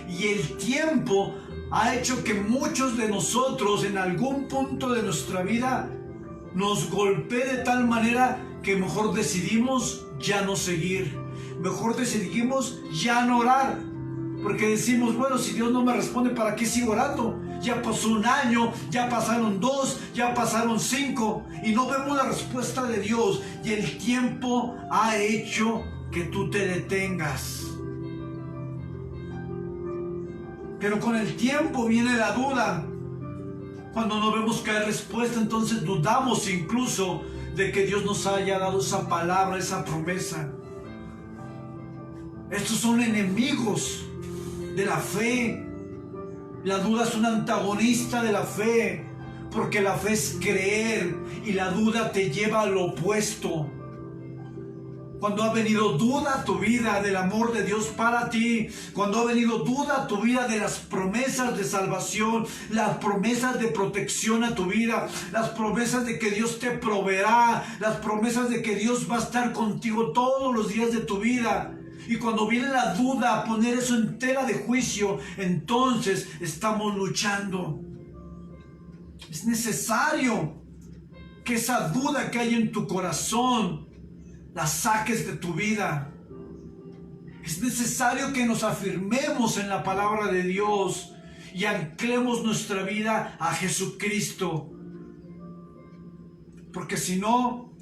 Y el tiempo ha hecho que muchos de nosotros en algún punto de nuestra vida nos golpee de tal manera que mejor decidimos ya no seguir. Mejor decidimos ya no orar, porque decimos, bueno, si Dios no me responde, ¿para qué sigo orando? Ya pasó un año, ya pasaron 2, ya pasaron 5 y no vemos la respuesta de Dios, y el tiempo ha hecho que tú te detengas. Pero con el tiempo viene la duda. Cuando no vemos que hay respuesta, entonces dudamos incluso de que Dios nos haya dado esa palabra, esa promesa. Estos son enemigos de la fe. La duda es un antagonista de la fe, porque la fe es creer y la duda te lleva a lo opuesto. Cuando ha venido duda a tu vida del amor de Dios para ti, cuando ha venido duda a tu vida de las promesas de salvación, las promesas de protección a tu vida, las promesas de que Dios te proveerá, las promesas de que Dios va a estar contigo todos los días de tu vida. Y cuando viene la duda a poner eso en tela de juicio, entonces estamos luchando. Es necesario que esa duda que hay en tu corazón la saques de tu vida. Es necesario que nos afirmemos en la palabra de Dios y anclemos nuestra vida a Jesucristo. Porque si no,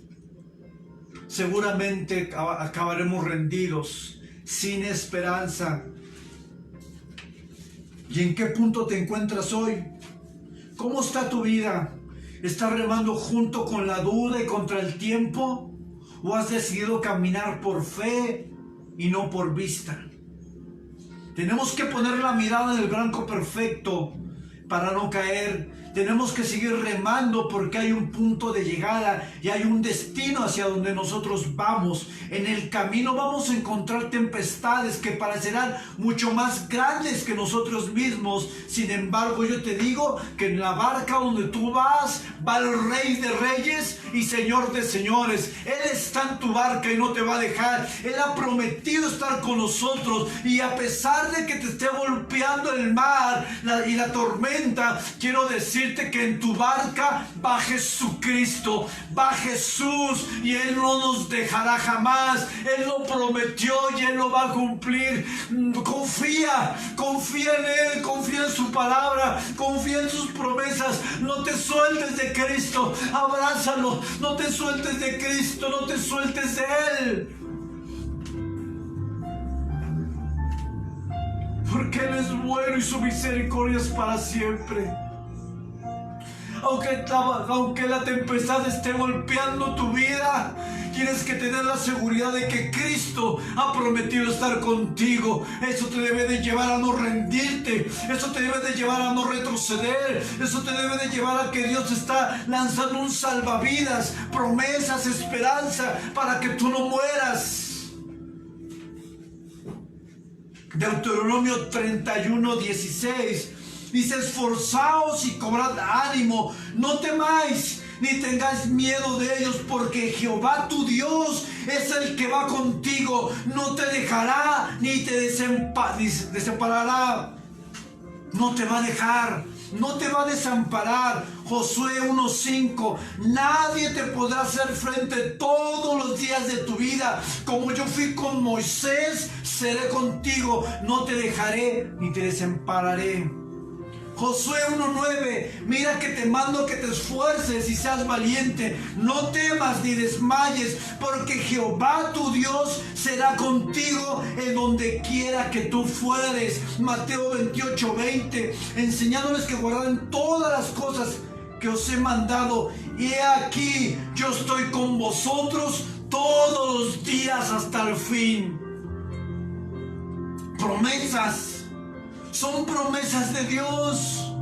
seguramente acabaremos rendidos, sin esperanza. ¿Y en qué punto te encuentras hoy? ¿Cómo está tu vida? ¿Estás remando junto con la duda y contra el tiempo? ¿O has decidido caminar por fe y no por vista? Tenemos que poner la mirada en el blanco perfecto para no caer. Tenemos que seguir remando porque hay un punto de llegada y hay un destino hacia donde nosotros vamos. En el camino vamos a encontrar tempestades que parecerán mucho más grandes que nosotros mismos. Sin embargo, yo te digo que en la barca donde tú vas, va el Rey de Reyes y Señor de Señores. Él está en tu barca y no te va a dejar. Él ha prometido estar con nosotros, y a pesar de que te esté golpeando el mar y la tormenta, quiero decir decirte que en tu barca va Jesucristo, va Jesús, y Él no nos dejará jamás. Él lo prometió y Él lo va a cumplir. Confía en Él, confía en su palabra, confía en sus promesas. No te sueltes de Cristo, abrázalo. No te sueltes de Cristo, no te sueltes de Él. Porque Él es bueno y su misericordia es para siempre. Aunque la tempestad esté golpeando tu vida, tienes que tener la seguridad de que Cristo ha prometido estar contigo. Eso te debe de llevar a no rendirte. Eso te debe de llevar a no retroceder. Eso te debe de llevar a que Dios está lanzando un salvavidas, promesas, esperanza, para que tú no mueras. Deuteronomio 31:16 dice: esforzaos y cobrad ánimo, no temáis ni tengáis miedo de ellos, porque Jehová tu Dios es el que va contigo, no te dejará ni te desamparará. No te va a dejar, no te va a desamparar. Josué 1:5: nadie te podrá hacer frente todos los días de tu vida. Como yo fui con Moisés, seré contigo, no te dejaré ni te desampararé. Josué 1:9: mira que te mando que te esfuerces y seas valiente, no temas ni desmayes, porque Jehová tu Dios será contigo en donde quiera que tú fueres. Mateo 28:20: enseñándoles que guardaran todas las cosas que os he mandado, y he aquí, yo estoy con vosotros todos los días hasta el fin. Promesas, son promesas de Dios.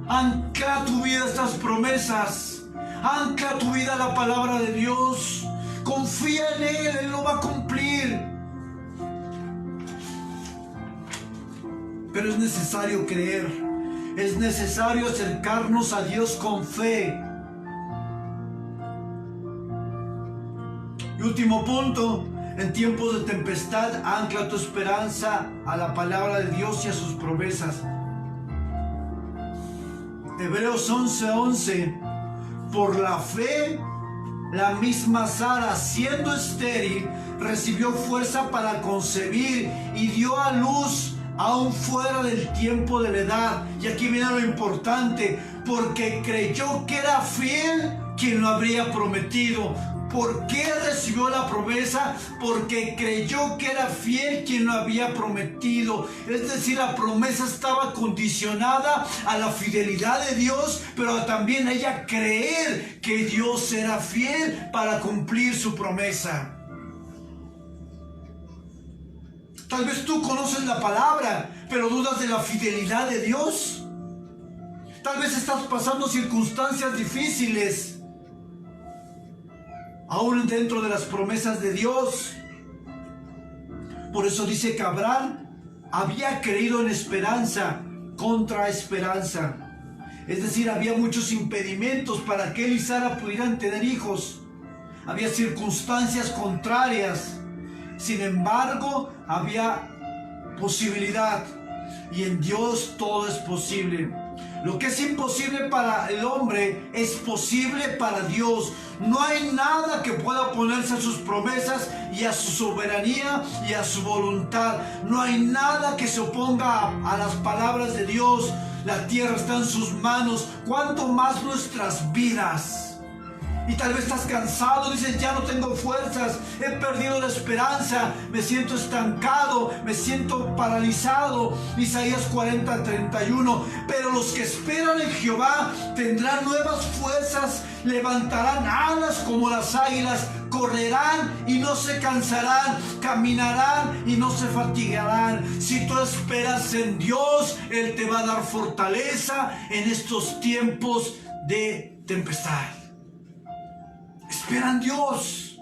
Ancla tu vida a estas promesas, ancla tu vida a la palabra de Dios, confía en Él, Él lo va a cumplir. Pero es necesario creer, es necesario acercarnos a Dios con fe. Y último punto: en tiempos de tempestad, ancla tu esperanza a la palabra de Dios y a sus promesas. Hebreos 11:11: por la fe, la misma Sara, siendo estéril, recibió fuerza para concebir y dio a luz aún fuera del tiempo de la edad. Y aquí viene lo importante: porque creyó que era fiel quien lo habría prometido. ¿Por qué recibió la promesa? Porque creyó que era fiel quien lo había prometido. Es decir, la promesa estaba condicionada a la fidelidad de Dios, pero también a ella creer que Dios era fiel para cumplir su promesa. Tal vez tú conoces la palabra, pero dudas de la fidelidad de Dios. Tal vez estás pasando circunstancias difíciles, aún dentro de las promesas de Dios. Por eso dice que Abraham había creído en esperanza contra esperanza. Es decir, había muchos impedimentos para que él y Sara pudieran tener hijos. Había circunstancias contrarias. Sin embargo, había posibilidad. Y en Dios todo es posible. Lo que es imposible para el hombre es posible para Dios. No hay nada que pueda oponerse a sus promesas y a su soberanía y a su voluntad. No hay nada que se oponga a las palabras de Dios. La tierra está en sus manos. ¿Cuánto más nuestras vidas? Y tal vez estás cansado, dices: ya no tengo fuerzas, he perdido la esperanza, me siento estancado, me siento paralizado. Isaías 40:31: pero los que esperan en Jehová tendrán nuevas fuerzas, levantarán alas como las águilas, correrán y no se cansarán, caminarán y no se fatigarán. Si tú esperas en Dios, Él te va a dar fortaleza en estos tiempos de tempestad. Espera en Dios,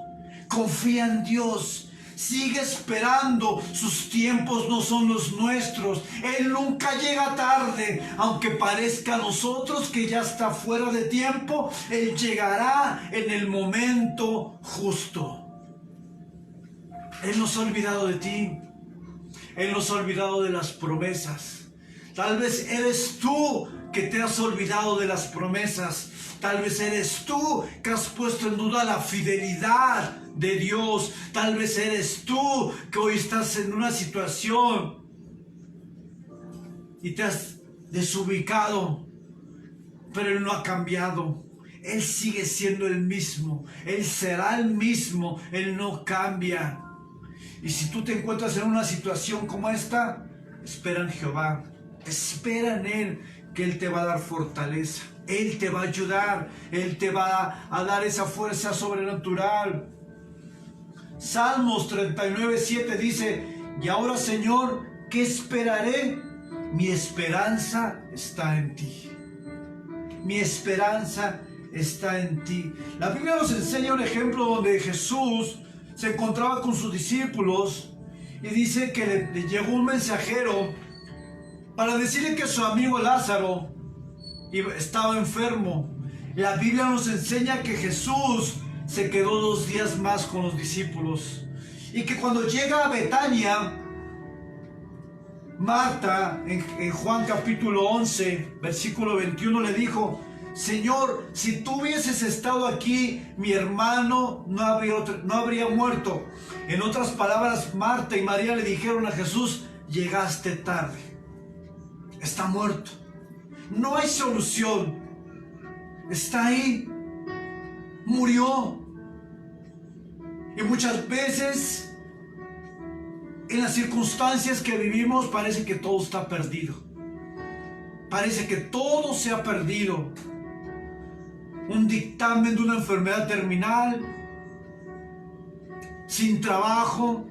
confía en Dios, sigue esperando. Sus tiempos no son los nuestros. Él nunca llega tarde, aunque parezca a nosotros que ya está fuera de tiempo. Él llegará en el momento justo. Él no se ha olvidado de ti, Él no se ha olvidado de las promesas. Tal vez eres tú que te has olvidado de las promesas. Tal vez eres tú que has puesto en duda la fidelidad de Dios. Tal vez eres tú que hoy estás en una situación y te has desubicado, pero Él no ha cambiado. Él sigue siendo el mismo. Él será el mismo. Él no cambia. Y si tú te encuentras en una situación como esta, espera en Jehová. Espera en Él, que Él te va a dar fortaleza. Él te va a ayudar. Él te va a dar esa fuerza sobrenatural. Salmos 39:7 dice: y ahora, Señor, ¿qué esperaré? Mi esperanza está en ti. Mi esperanza está en ti. La Biblia nos enseña un ejemplo donde Jesús se encontraba con sus discípulos y dice que le llegó un mensajero para decirle que su amigo Lázaro estaba enfermo. La Biblia nos enseña que Jesús se quedó 2 días más con los discípulos y que cuando llega a Betania, Marta, en Juan capítulo 11, versículo 21, le dijo: Señor, si tú hubieses estado aquí, mi hermano no habría muerto. En otras palabras, Marta y María le dijeron a Jesús: llegaste tarde, está muerto, no hay solución, está ahí, murió. Y muchas veces en las circunstancias que vivimos parece que todo está perdido. Parece que todo se ha perdido. Un dictamen de una enfermedad terminal, sin trabajo,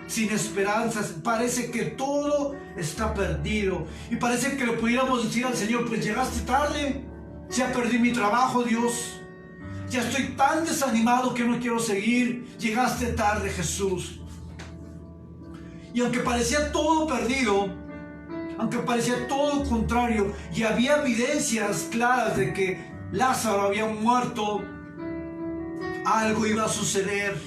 sin esperanzas. Parece que todo está perdido. Y parece que le pudiéramos decir al Señor: pues llegaste tarde, ya perdí mi trabajo, Dios. Ya estoy tan desanimado que no quiero seguir. Llegaste tarde, Jesús. Y aunque parecía todo perdido, aunque parecía todo contrario, y había evidencias claras de que Lázaro había muerto, algo iba a suceder.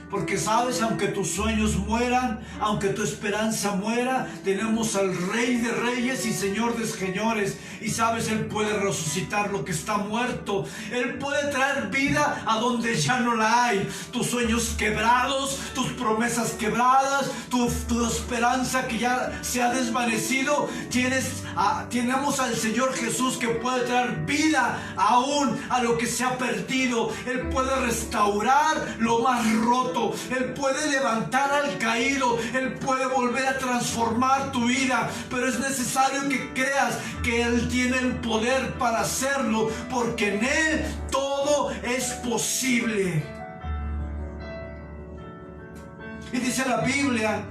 Porque sabes, aunque tus sueños mueran, aunque tu esperanza muera, tenemos al Rey de Reyes y Señor de Señores. Y sabes, Él puede resucitar lo que está muerto. Él puede traer vida a donde ya no la hay. Tus sueños quebrados, tus promesas quebradas, tu esperanza que ya se ha desvanecido. Tenemos al Señor Jesús que puede traer vida aún a lo que se ha perdido. Él puede restaurar lo más roto. Él puede levantar al caído. Él puede volver a transformar tu vida. Pero es necesario que creas que Él tiene el poder para hacerlo, porque en Él todo es posible. Y dice la Biblia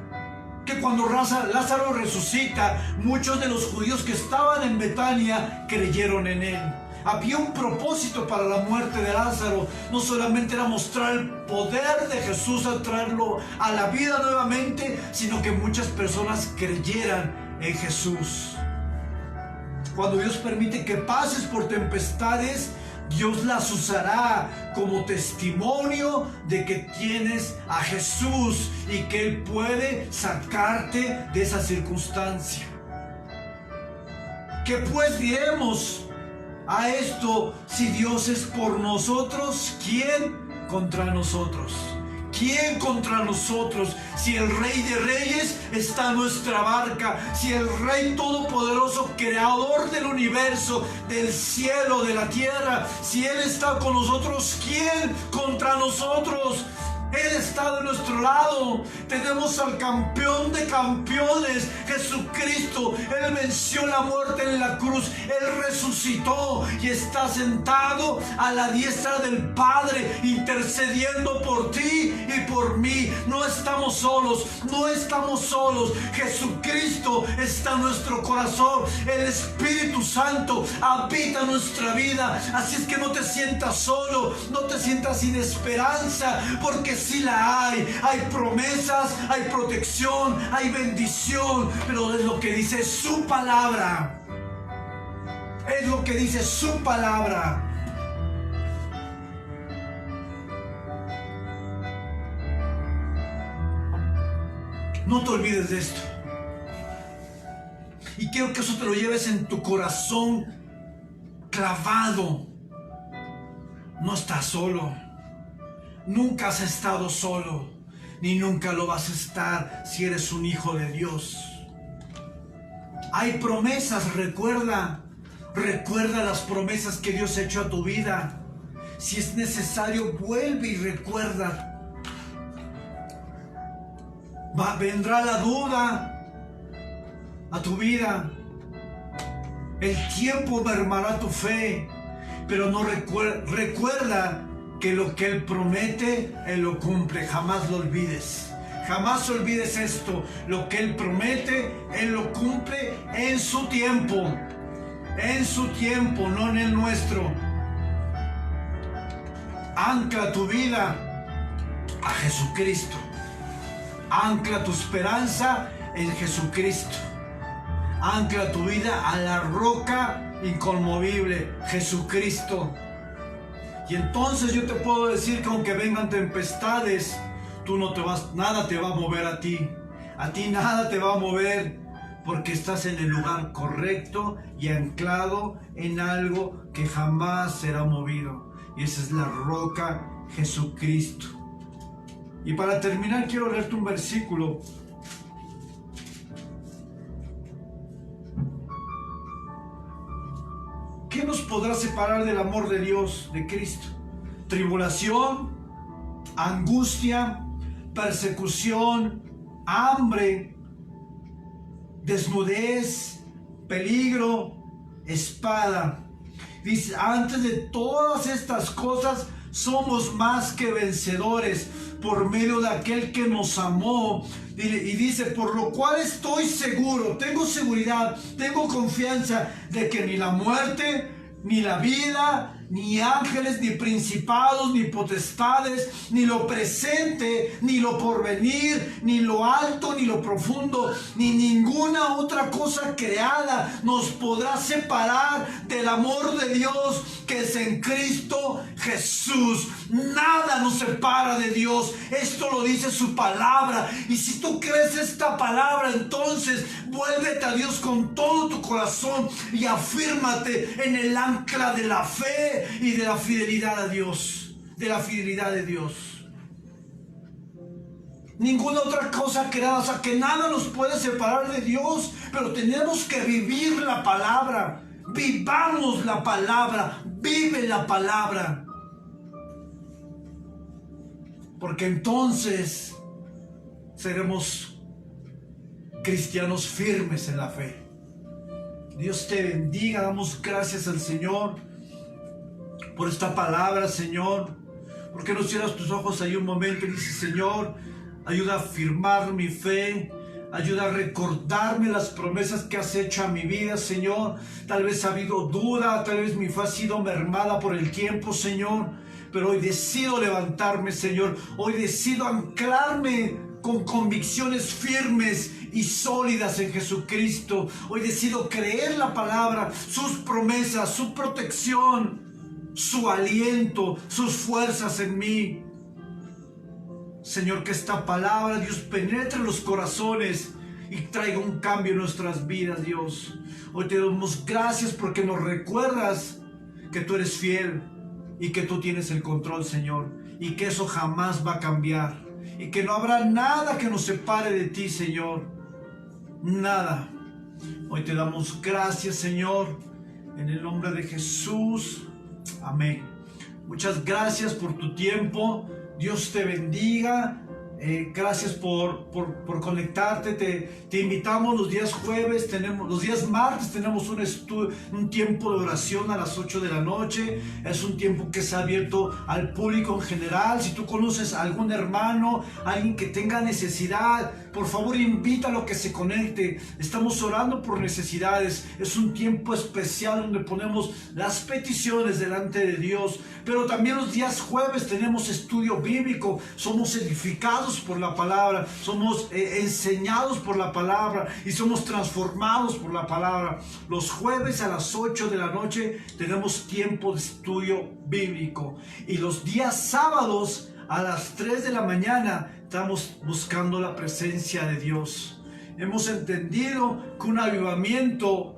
que cuando Lázaro resucita, muchos de los judíos que estaban en Betania creyeron en Él. Había un propósito para la muerte de Lázaro. No solamente era mostrar el poder de Jesús al traerlo a la vida nuevamente, sino que muchas personas creyeran en Jesús. Cuando Dios permite que pases por tempestades, Dios las usará como testimonio de que tienes a Jesús y que Él puede sacarte de esa circunstancia. ¿Qué pues diremos a esto? Si Dios es por nosotros, ¿quién contra nosotros? ¿Quién contra nosotros? Si el Rey de Reyes está en nuestra barca, si el Rey Todopoderoso, Creador del universo, del cielo, de la tierra, si Él está con nosotros, ¿quién contra nosotros? Él está de nuestro lado. Tenemos al campeón de campeones, Jesucristo. Él venció la muerte en la cruz. Él resucitó y está sentado a la diestra del Padre, intercediendo por ti y por mí. No estamos solos, no estamos solos. Jesucristo está en nuestro corazón. El Espíritu Santo habita nuestra vida. Así es que no te sientas solo, no te sientas sin esperanza, porque sí la hay promesas, hay protección, hay bendición, pero es lo que dice su palabra. Es lo que dice su palabra. No te olvides de esto. Y quiero que eso te lo lleves en tu corazón clavado. No estás solo. Nunca has estado solo, ni nunca lo vas a estar si eres un hijo de Dios. Hay promesas, recuerda las promesas que Dios ha hecho a tu vida. Si es necesario, vuelve y recuerda. Vendrá la duda a tu vida. El tiempo mermará tu fe, pero no recuerda que lo que Él promete, Él lo cumple. Jamás lo olvides. Jamás olvides esto. Lo que Él promete, Él lo cumple en su tiempo. En su tiempo, no en el nuestro. Ancla tu vida a Jesucristo. Ancla tu esperanza en Jesucristo. Ancla tu vida a la roca inconmovible, Jesucristo. Y entonces yo te puedo decir que aunque vengan tempestades, nada te va a mover a ti. A ti nada te va a mover, porque estás en el lugar correcto y anclado en algo que jamás será movido. Y esa es la roca, Jesucristo. Y para terminar quiero leerte un versículo. ¿Qué nos podrá separar del amor de Dios, de Cristo? Tribulación, angustia, persecución, hambre, desnudez, peligro, espada. Dice, antes de todas estas cosas somos más que vencedores por medio de aquel que nos amó. Y dice, por lo cual estoy seguro, tengo seguridad, tengo confianza de que ni la muerte, ni la vida, ni ángeles, ni principados, ni potestades, ni lo presente, ni lo porvenir, ni lo alto, ni lo profundo, ni ninguna otra cosa creada nos podrá separar del amor de Dios que es en Cristo Jesús. Nada nos separa de Dios. Esto lo dice su palabra. Y si tú crees esta palabra, entonces vuélvete a Dios con todo tu corazón y afírmate en el ancla de la fe y de la fidelidad a Dios, de la fidelidad de Dios. Ninguna otra cosa creada, o sea que nada nos puede separar de Dios, pero tenemos que vivir la palabra. Vivamos la palabra, vive la palabra, porque entonces seremos cristianos firmes en la fe. Dios te bendiga. Damos gracias al Señor por esta palabra, Señor. Porque no cierras tus ojos ahí un momento y dices, Señor, ayuda a afirmar mi fe, ayuda a recordarme las promesas que has hecho a mi vida, Señor. Tal vez ha habido duda, tal vez mi fe ha sido mermada por el tiempo, Señor, pero hoy decido levantarme, Señor. Hoy decido anclarme con convicciones firmes y sólidas en Jesucristo. Hoy decido creer la palabra, sus promesas, su protección, su aliento, sus fuerzas en mí. Señor, que esta palabra, Dios, penetre los corazones y traiga un cambio en nuestras vidas, Dios. Hoy te damos gracias porque nos recuerdas que tú eres fiel y que tú tienes el control, Señor, y que eso jamás va a cambiar y que no habrá nada que nos separe de ti, Señor. Nada. Hoy te damos gracias, Señor, en el nombre de Jesús. Amén. Muchas gracias por tu tiempo. Dios te bendiga. Gracias por conectarte. Te invitamos los días jueves, los días martes tenemos un tiempo de oración a las 8 de la noche. Es un tiempo que se ha abierto al público en general. Si tú conoces a algún hermano, alguien que tenga necesidad, por favor invítalo a que se conecte. Estamos orando por necesidades. Es un tiempo especial donde ponemos las peticiones delante de Dios. Pero también los días jueves tenemos estudio bíblico. Somos edificados por la palabra, somos enseñados por la palabra y somos transformados por la palabra. Los jueves a las 8 de la noche tenemos tiempo de estudio bíblico y los días sábados a las 3 de la mañana estamos buscando la presencia de Dios. hemos entendido que un avivamiento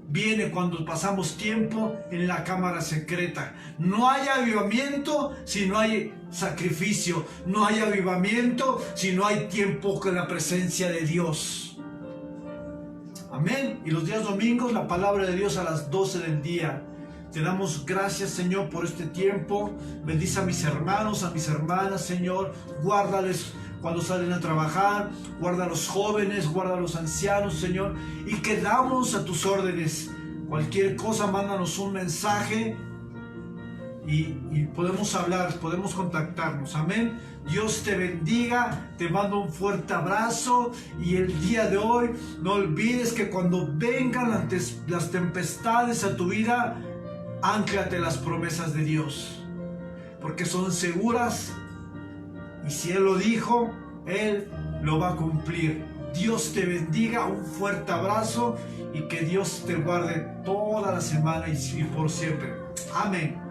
viene cuando pasamos tiempo en la cámara secreta. No hay avivamiento si no hay sacrificio. No hay avivamiento si no hay tiempo con la presencia de Dios. Amén. Y los días domingos la palabra de Dios a las 12 del día. Te damos gracias, Señor, por este tiempo. Bendice a mis hermanos, a mis hermanas, Señor. Guárdales cuando salen a trabajar. Guarda a los jóvenes, guarda a los ancianos, Señor. Y quedamos a tus órdenes. Cualquier cosa, mándanos un mensaje y podemos hablar, podemos contactarnos. Amén. Dios te bendiga. Te mando un fuerte abrazo. Y el día de hoy, no olvides que cuando vengan las tempestades a tu vida, ánclate las promesas de Dios, porque son seguras, y si Él lo dijo, Él lo va a cumplir. Dios te bendiga, un fuerte abrazo, y que Dios te guarde toda la semana y por siempre. Amén.